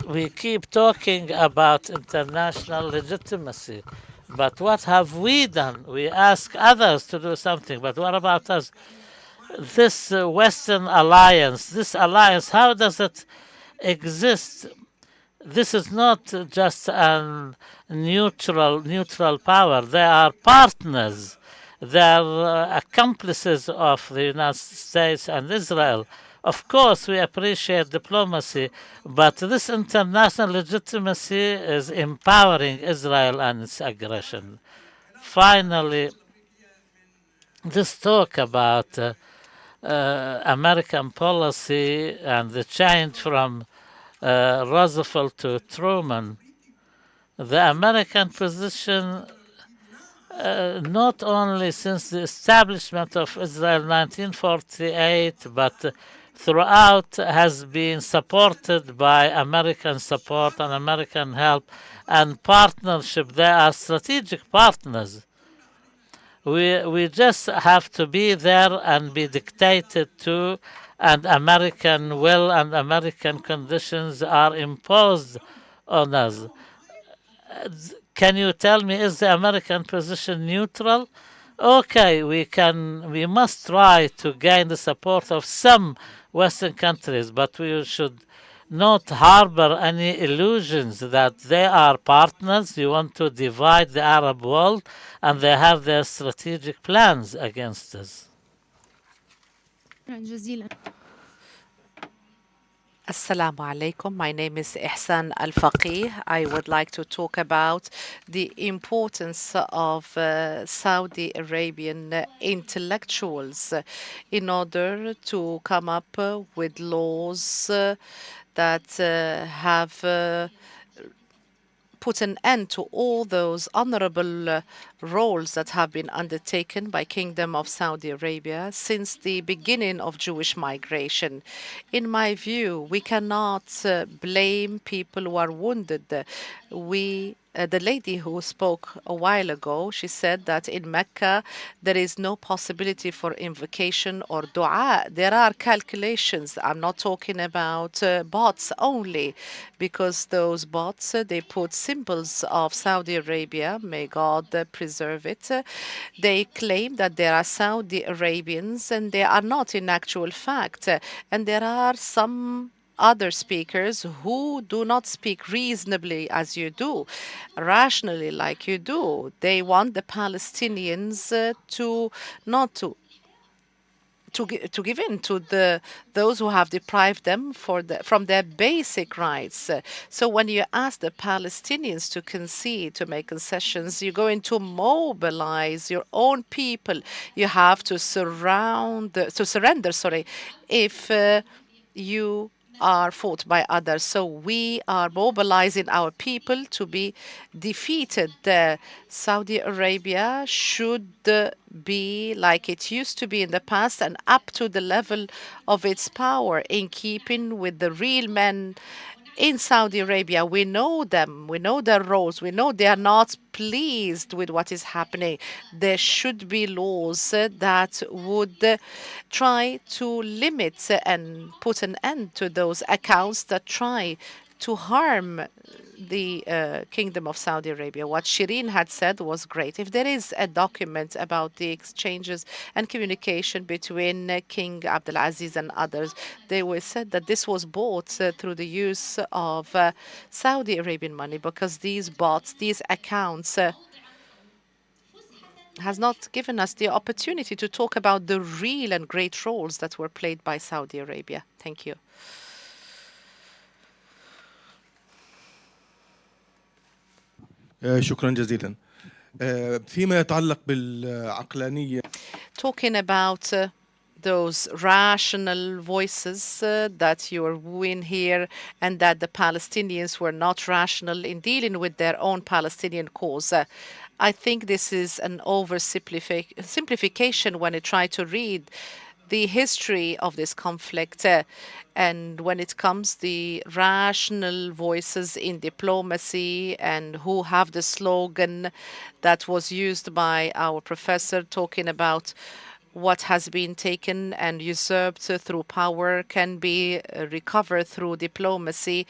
We keep talking about international legitimacy, but what have we done? We ask others to do something, but what about us? This Western alliance, this alliance, how does it exist? This is not just a neutral power. They are partners. They are accomplices of the United States and Israel. Of course, we appreciate diplomacy, but this international legitimacy is empowering Israel and its aggression. Finally, this talk about American policy and the change from Roosevelt to Truman, the American position, not only since the establishment of Israel in 1948, but throughout has been supported by American support and American help and partnership. They are strategic partners. We just have to be there and be dictated to, and American will and American conditions are imposed on us. Can you tell me, is the American position neutral? Okay, we must try to gain the support of some Western countries, but we should not harbor any illusions that they are partners. You want to divide the Arab world, and they have their strategic plans against us. Assalamu alaikum. My name is Ihsan Al Faqih. I would like to talk about the importance of Saudi Arabian intellectuals in order to come up with laws that have put an end to all those honorable roles that have been undertaken by Kingdom of Saudi Arabia since the beginning of Jewish migration. In my view, we cannot blame people who are wounded. The lady who spoke a while ago, she said that in Mecca there is no possibility for invocation or dua. There are calculations. I'm not talking about bots only, because those bots, they put symbols of Saudi Arabia. May God preserve it. They claim that there are Saudi Arabians, and they are not in actual fact. And there are some other speakers who do not speak reasonably as you do, rationally like you do. They want the Palestinians to not to give in to those who have deprived them from their basic rights. So when you ask the Palestinians to concede, to make concessions, you're going to mobilize your own people. You have to surrender. Sorry, if you are fought by others. So we are mobilizing our people to be defeated. Saudi Arabia should be like it used to be in the past and up to the level of its power, in keeping with the real men in Saudi Arabia. We know them, we know their roles, we know they are not pleased with what is happening. There should be laws that would try to limit and put an end to those accounts that try to harm the Kingdom of Saudi Arabia. What Shireen had said was great. If there is a document about the exchanges and communication between King Abdulaziz and others, they were said that this was bought through the use of Saudi Arabian money, because these bots, these accounts, has not given us the opportunity to talk about the real and great roles that were played by Saudi Arabia. Thank you. شكرا جزيلا. فيما يتعلق بالعقلانية. Talking about those rational voices that you are wooing here, and that the Palestinians were not rational in dealing with their own Palestinian cause. I think this is an oversimplification when you try to read the history of this conflict. And when it comes the rational voices in diplomacy, and who have the slogan that was used by our professor, talking about what has been taken and usurped through power can be recovered through diplomacy.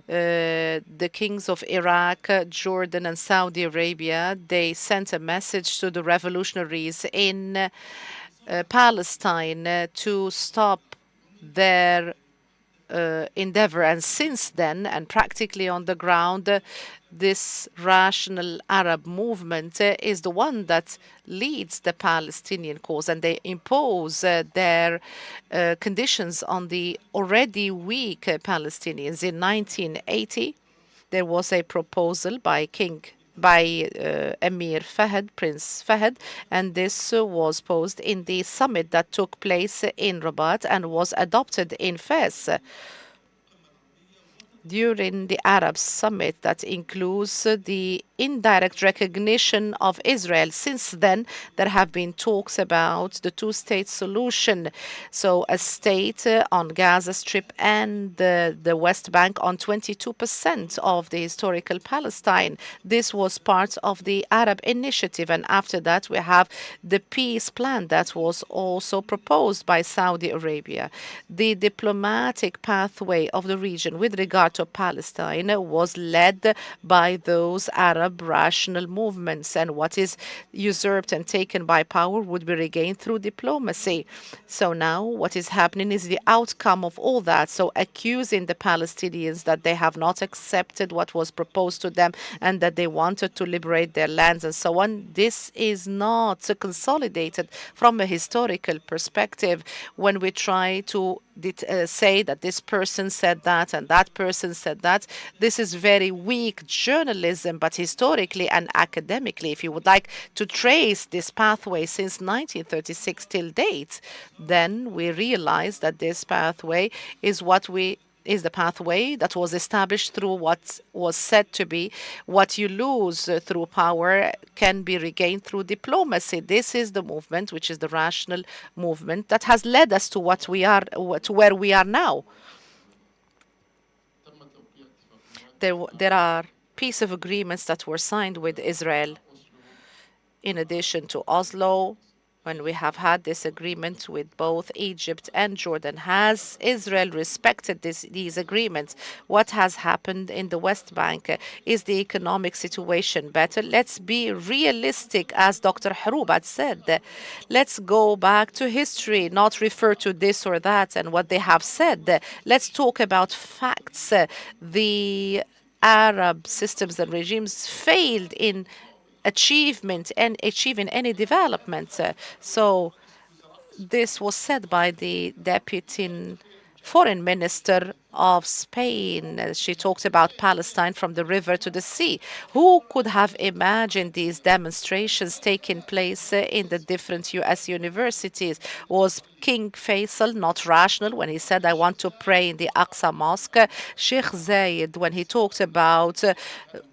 The kings of Iraq, Jordan, and Saudi Arabia, they sent a message to the revolutionaries in Palestine to stop their endeavor. And since then, and practically on the ground, this rational Arab movement is the one that leads the Palestinian cause, and they impose their conditions on the already weak Palestinians. In 1980, there was a proposal by Emir Fahd, Prince Fahd, and this was posed in the summit that took place in Rabat and was adopted in Fez. during the Arab Summit that includes the indirect recognition of Israel. Since then, there have been talks about the two-state solution, so a state on Gaza Strip and the West Bank on 22% of the historical Palestine. This was part of the Arab Initiative, and after that, we have the peace plan that was also proposed by Saudi Arabia. The diplomatic pathway of the region with regard to Palestine was led by those Arab rational movements, and what is usurped and taken by power would be regained through diplomacy. So now what is happening is the outcome of all that. So accusing the Palestinians that they have not accepted what was proposed to them and that they wanted to liberate their lands and so on, this is not consolidated from a historical perspective. When we try to say that this person said that and that person said that, this is very weak journalism. But historically and academically, if you would like to trace this pathway since 1936 till date, then we realize that this pathway is the pathway that was established through what was said to be what you lose through power can be regained through diplomacy. This is the movement, which is the rational movement that has led us to what we are, to where we are now. There are peace of agreements that were signed with Israel in addition to Oslo. When we have had this agreement with both Egypt and Jordan, has Israel respected these agreements? What has happened in the West Bank? Is the economic situation better? Let's be realistic, as Dr. Haroubat said. Let's go back to history, not refer to this or that and what they have said. Let's talk about facts. The Arab systems and regimes failed in achievement and achieving any development. So this was said by the deputy foreign minister of Spain. She talked about Palestine from the river to the sea. Who could have imagined these demonstrations taking place in the different U.S. universities? Was King Faisal not rational when he said, I want to pray in the Aqsa Mosque? Sheikh Zayed, when he talked about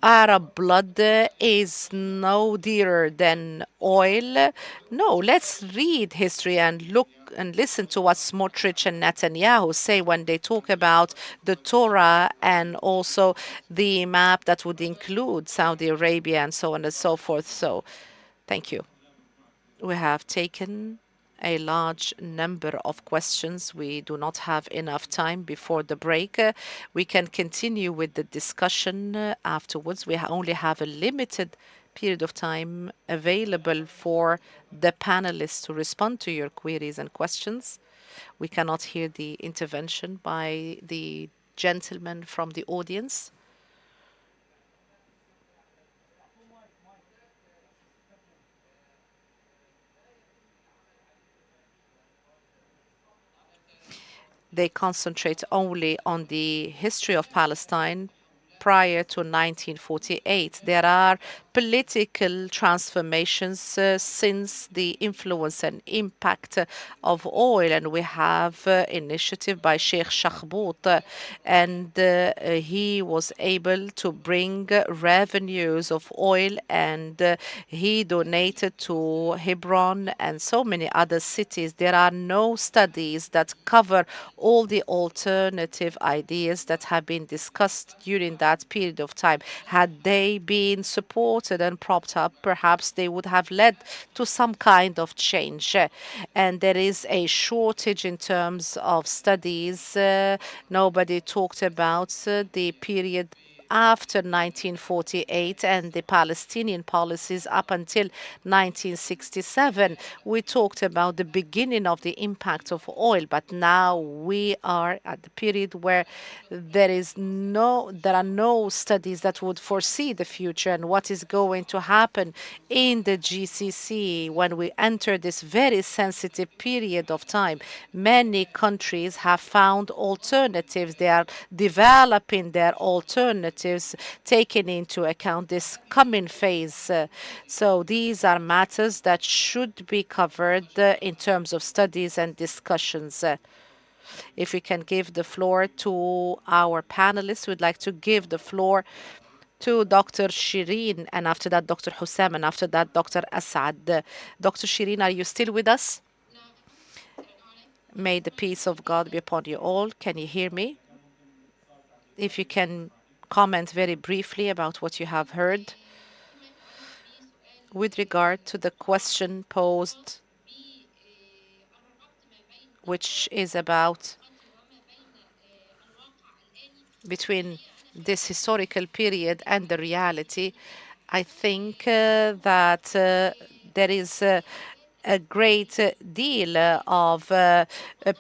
Arab blood is no dearer than oil. No, let's read history and look and listen to what Smotrich and Netanyahu say when they talk about the Torah and also the map that would include Saudi Arabia and so on and so forth. So, thank you. We have taken a large number of questions. We do not have enough time before the break. We can continue with the discussion afterwards. We only have a limited period of time available for the panelists to respond to your queries and questions. We cannot hear the intervention by the gentleman from the audience. They concentrate only on the history of Palestine prior to 1948. There are political transformations since the influence and impact of oil, and we have initiative by Sheikh Shakhbout, and he was able to bring revenues of oil, and he donated to Hebron and so many other cities. There are no studies that cover all the alternative ideas that have been discussed during that period of time. Had they been supported and propped up, perhaps they would have led to some kind of change. And there is a shortage in terms of studies. Nobody talked about the period after 1948 and the Palestinian policies up until 1967. We talked about the beginning of the impact of oil, but now we are at the period where there are no studies that would foresee the future and what is going to happen in the GCC when we enter this very sensitive period of time. Many countries have found alternatives. They are developing their alternatives, taking into account this coming phase. So these are matters that should be covered in terms of studies and discussions. If we can give the floor to our panelists, we'd like to give the floor to Dr. Shireen, and after that, Dr. Hussam, and after that, Dr. Asad. Dr. Shireen, are you still with us? May the peace of God be upon you all. Can you hear me? If you can comment very briefly about what you have heard with regard to the question posed, which is about between this historical period and the reality. I think that there is a great deal of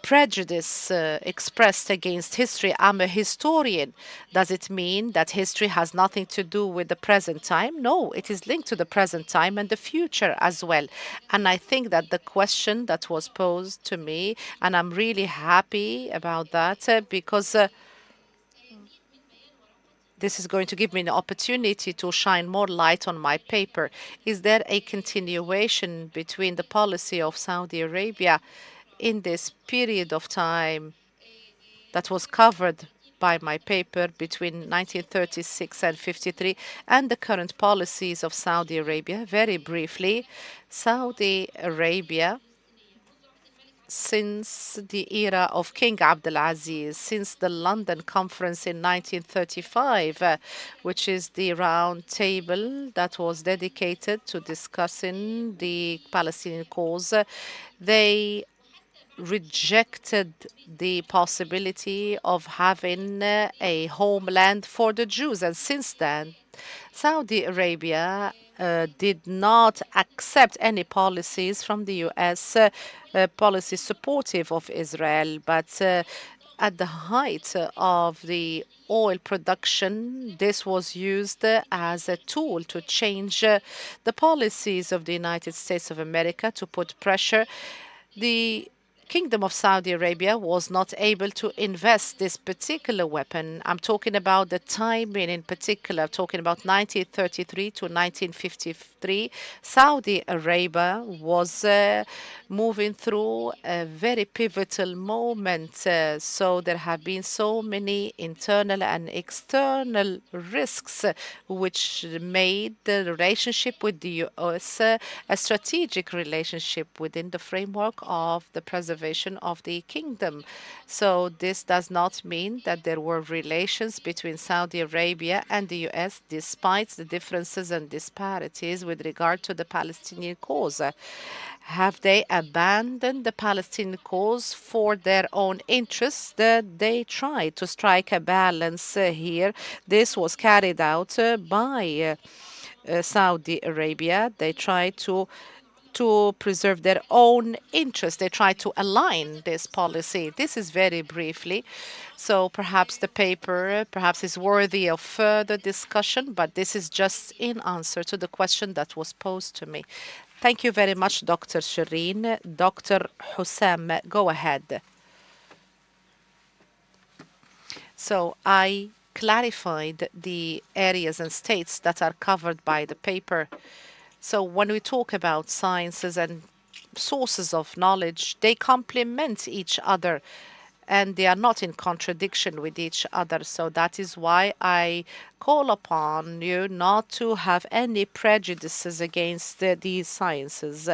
prejudice expressed against history. I'm a historian. Does it mean that history has nothing to do with the present time? No, it is linked to the present time and the future as well. And I think that the question that was posed to me, and I'm really happy about that because this is going to give me an opportunity to shine more light on my paper. Is there a continuation between the policy of Saudi Arabia in this period of time that was covered by my paper between 1936 and 53 and the current policies of Saudi Arabia? Very briefly, Saudi Arabia since the era of King Abdulaziz, since the London Conference in 1935, which is the round table that was dedicated to discussing the Palestinian cause. They rejected the possibility of having a homeland for the Jews. And since then, Saudi Arabia did not accept any policies from the U.S. Policies supportive of Israel, but at the height of the oil production, this was used as a tool to change the policies of the United States of America to put pressure. The Kingdom of Saudi Arabia was not able to invest this particular weapon. I'm talking about the timing in particular, talking about 1933 to 1953. Saudi Arabia was moving through a very pivotal moment. So there have been so many internal and external risks which made the relationship with the US a strategic relationship within the framework of the preservation of the kingdom. So this does not mean that there were relations between Saudi Arabia and the US despite the differences and disparities with regard to the Palestinian cause. Have they abandoned the Palestinian cause for their own interests? They tried to strike a balance here. This was carried out by Saudi Arabia. They tried to preserve their own interests. They try to align this policy. This is very briefly. So perhaps the paper perhaps is worthy of further discussion, but this is just in answer to the question that was posed to me. Thank you very much, Dr. Shireen. Dr. Hussam, go ahead. So I clarified the areas and states that are covered by the paper. So when we talk about sciences and sources of knowledge, they complement each other and they are not in contradiction with each other. So that is why I call upon you not to have any prejudices against these sciences.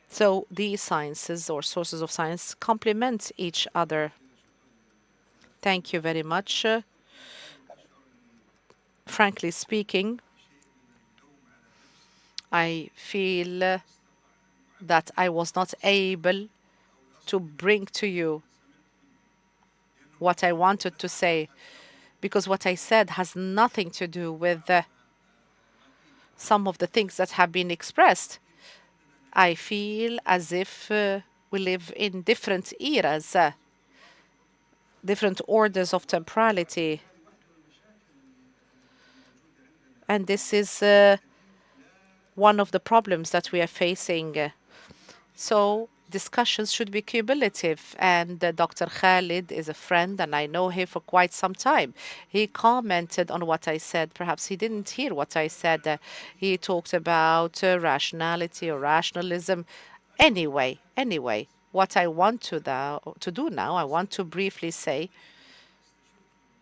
So these sciences or sources of science complement each other. Thank you very much. Frankly speaking, I feel that I was not able to bring to you what I wanted to say, because what I said has nothing to do with some of the things that have been expressed. I feel as if we live in different eras, different orders of temporality. And this is one of the problems that we are facing. So discussions should be cumulative. And Dr. Khalid is a friend, and I know him for quite some time. He commented on what I said. Perhaps he didn't hear what I said. He talked about rationality or rationalism. Anyway, What I want to do now, I want to briefly say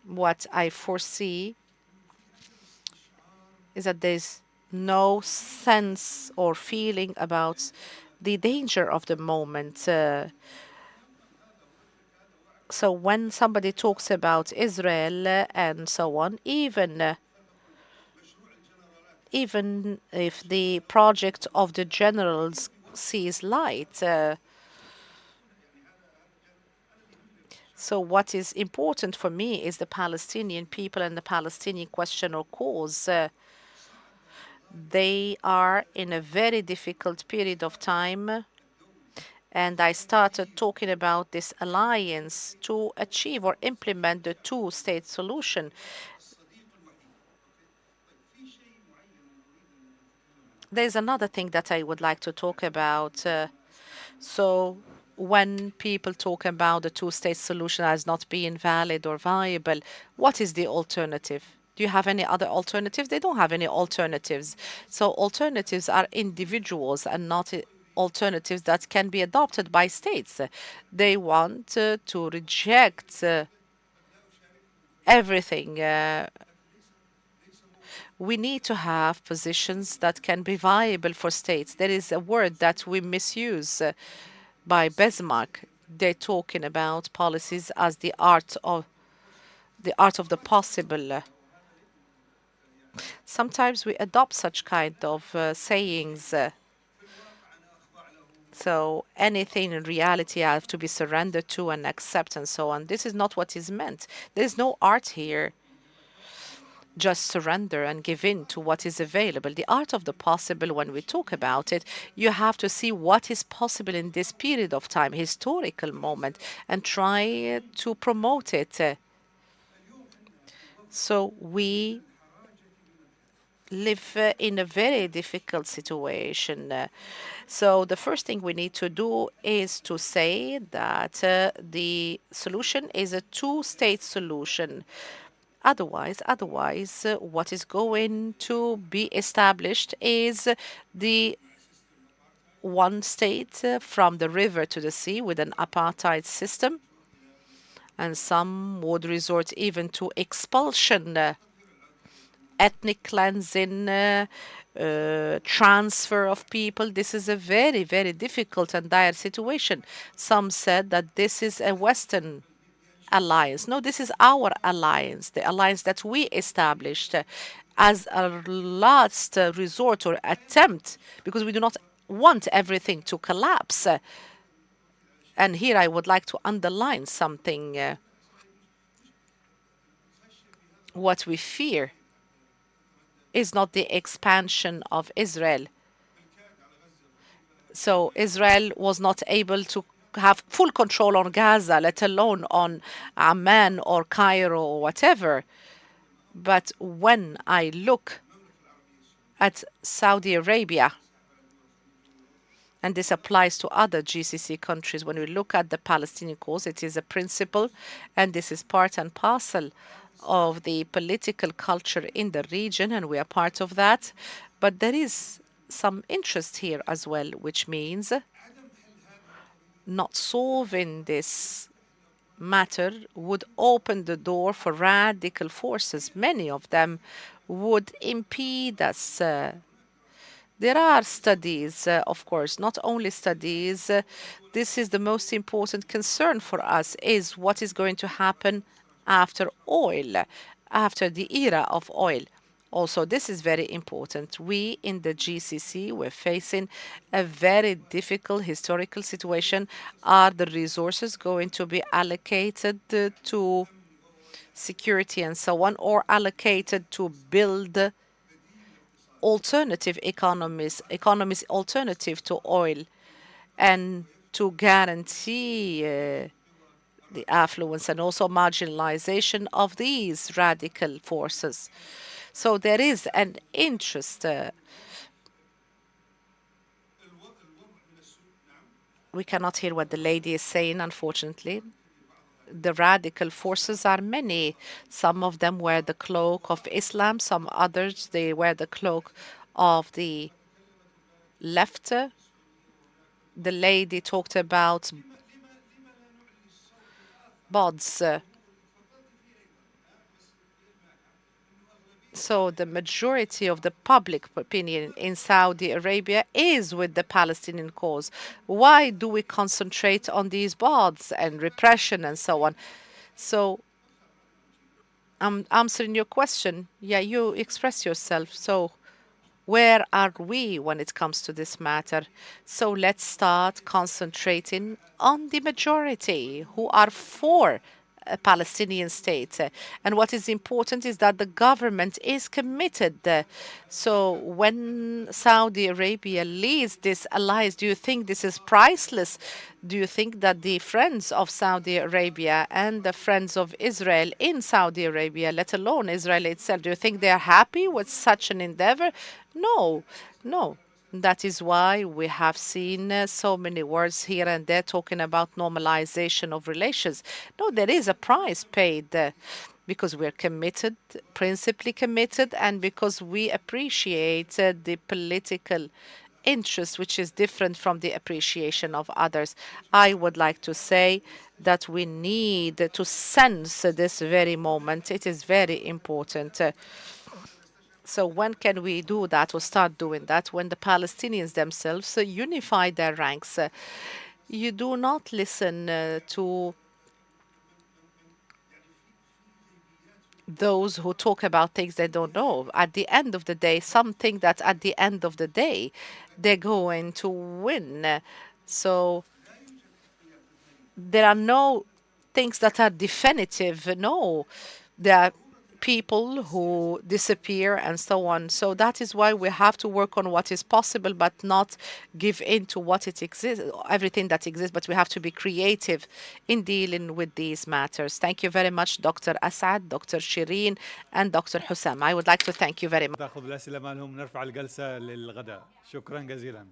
what I foresee is that there's no sense or feeling about the danger of the moment. So when somebody talks about Israel and so on, even if the project of the generals sees light, so what is important for me is the Palestinian people and the Palestinian question or cause. They are in a very difficult period of time, and I started talking about this alliance to achieve or implement the two-state solution. There's another thing that I would like to talk about. So when people talk about the two-state solution as not being valid or viable, what is the alternative? Do you have any other alternatives? They don't have any alternatives. So alternatives are individuals and not alternatives that can be adopted by states. They want to reject everything. We need to have positions that can be viable for states. There is a word that we misuse by Bismarck. They're talking about policies as the art of the possible. Sometimes we adopt such kind of sayings. So anything in reality have to be surrendered to and accept and so on. This is not what is meant. There is no art here. Just surrender and give in to what is available. The art of the possible, when we talk about it, you have to see what is possible in this period of time, historical moment, and try to promote it. So we live in a very difficult situation. So the first thing we need to do is to say that the solution is a two-state solution. Otherwise, what is going to be established is the one state from the river to the sea with an apartheid system, and some would resort even to expulsion, ethnic cleansing, transfer of people. This is a very, very difficult and dire situation. Some said that this is a Western alliance. No, this is our alliance, the alliance that we established as a last resort or attempt, because we do not want everything to collapse. And here I would like to underline something. What we fear is not the expansion of Israel. So Israel was not able to have full control on Gaza, let alone on Amman or Cairo or whatever. But when I look at Saudi Arabia, and this applies to other GCC countries, when we look at the Palestinian cause, it is a principle, and this is part and parcel of the political culture in the region, and we are part of that. But there is some interest here as well, which means not solving this matter would open the door for radical forces. Many of them would impede us. There are studies, of course, not only studies. This is the most important concern for us, is what is going to happen after oil, after the era of oil. Also, this is very important. We in the GCC, we're facing a very difficult historical situation. Are the resources going to be allocated to security and so on, or allocated to build alternative economies alternative to oil, and to guarantee the affluence and also marginalization of these radical forces? So there is an interest. We cannot hear what the lady is saying, unfortunately. The radical forces are many. Some of them wear the cloak of Islam, some others, they wear the cloak of the left. The lady talked about bots. So the majority of the public opinion in Saudi Arabia is with the Palestinian cause. Why do we concentrate on these bots and repression and so on? So I'm answering your question. Yeah, you express yourself. So where are we when it comes to this matter? So let's start concentrating on the majority who are for a Palestinian state. And what is important is that the government is committed. So when Saudi Arabia leads this alliance, do you think this is priceless? Do you think that the friends of Saudi Arabia and the friends of Israel in Saudi Arabia, let alone Israel itself, do you think they are happy with such an endeavor? No, no. That is why we have seen so many words here and there talking about normalization of relations. No, there is a price paid because we're committed, principally committed, and because we appreciate the political interest, which is different from the appreciation of others. I would like to say that we need to sense this very moment. It is very important. So when can we do that or start doing that? When the Palestinians themselves unify their ranks. You do not listen to those who talk about things they don't know. At the end of the day, some think that at the end of the day, they're going to win. So there are no things that are definitive. No, there are people who disappear and so on. So that is why we have to work on what is possible, but not give in to what it exists, everything that exists. But we have to be creative in dealing with these matters. Thank you very much, Dr. Asad, Dr. Shireen, and Dr. Hussam. I would like to thank you very much. تاخذ الاسئله مالهم نرفع الجلسه للغداء. شكرا جزيلا.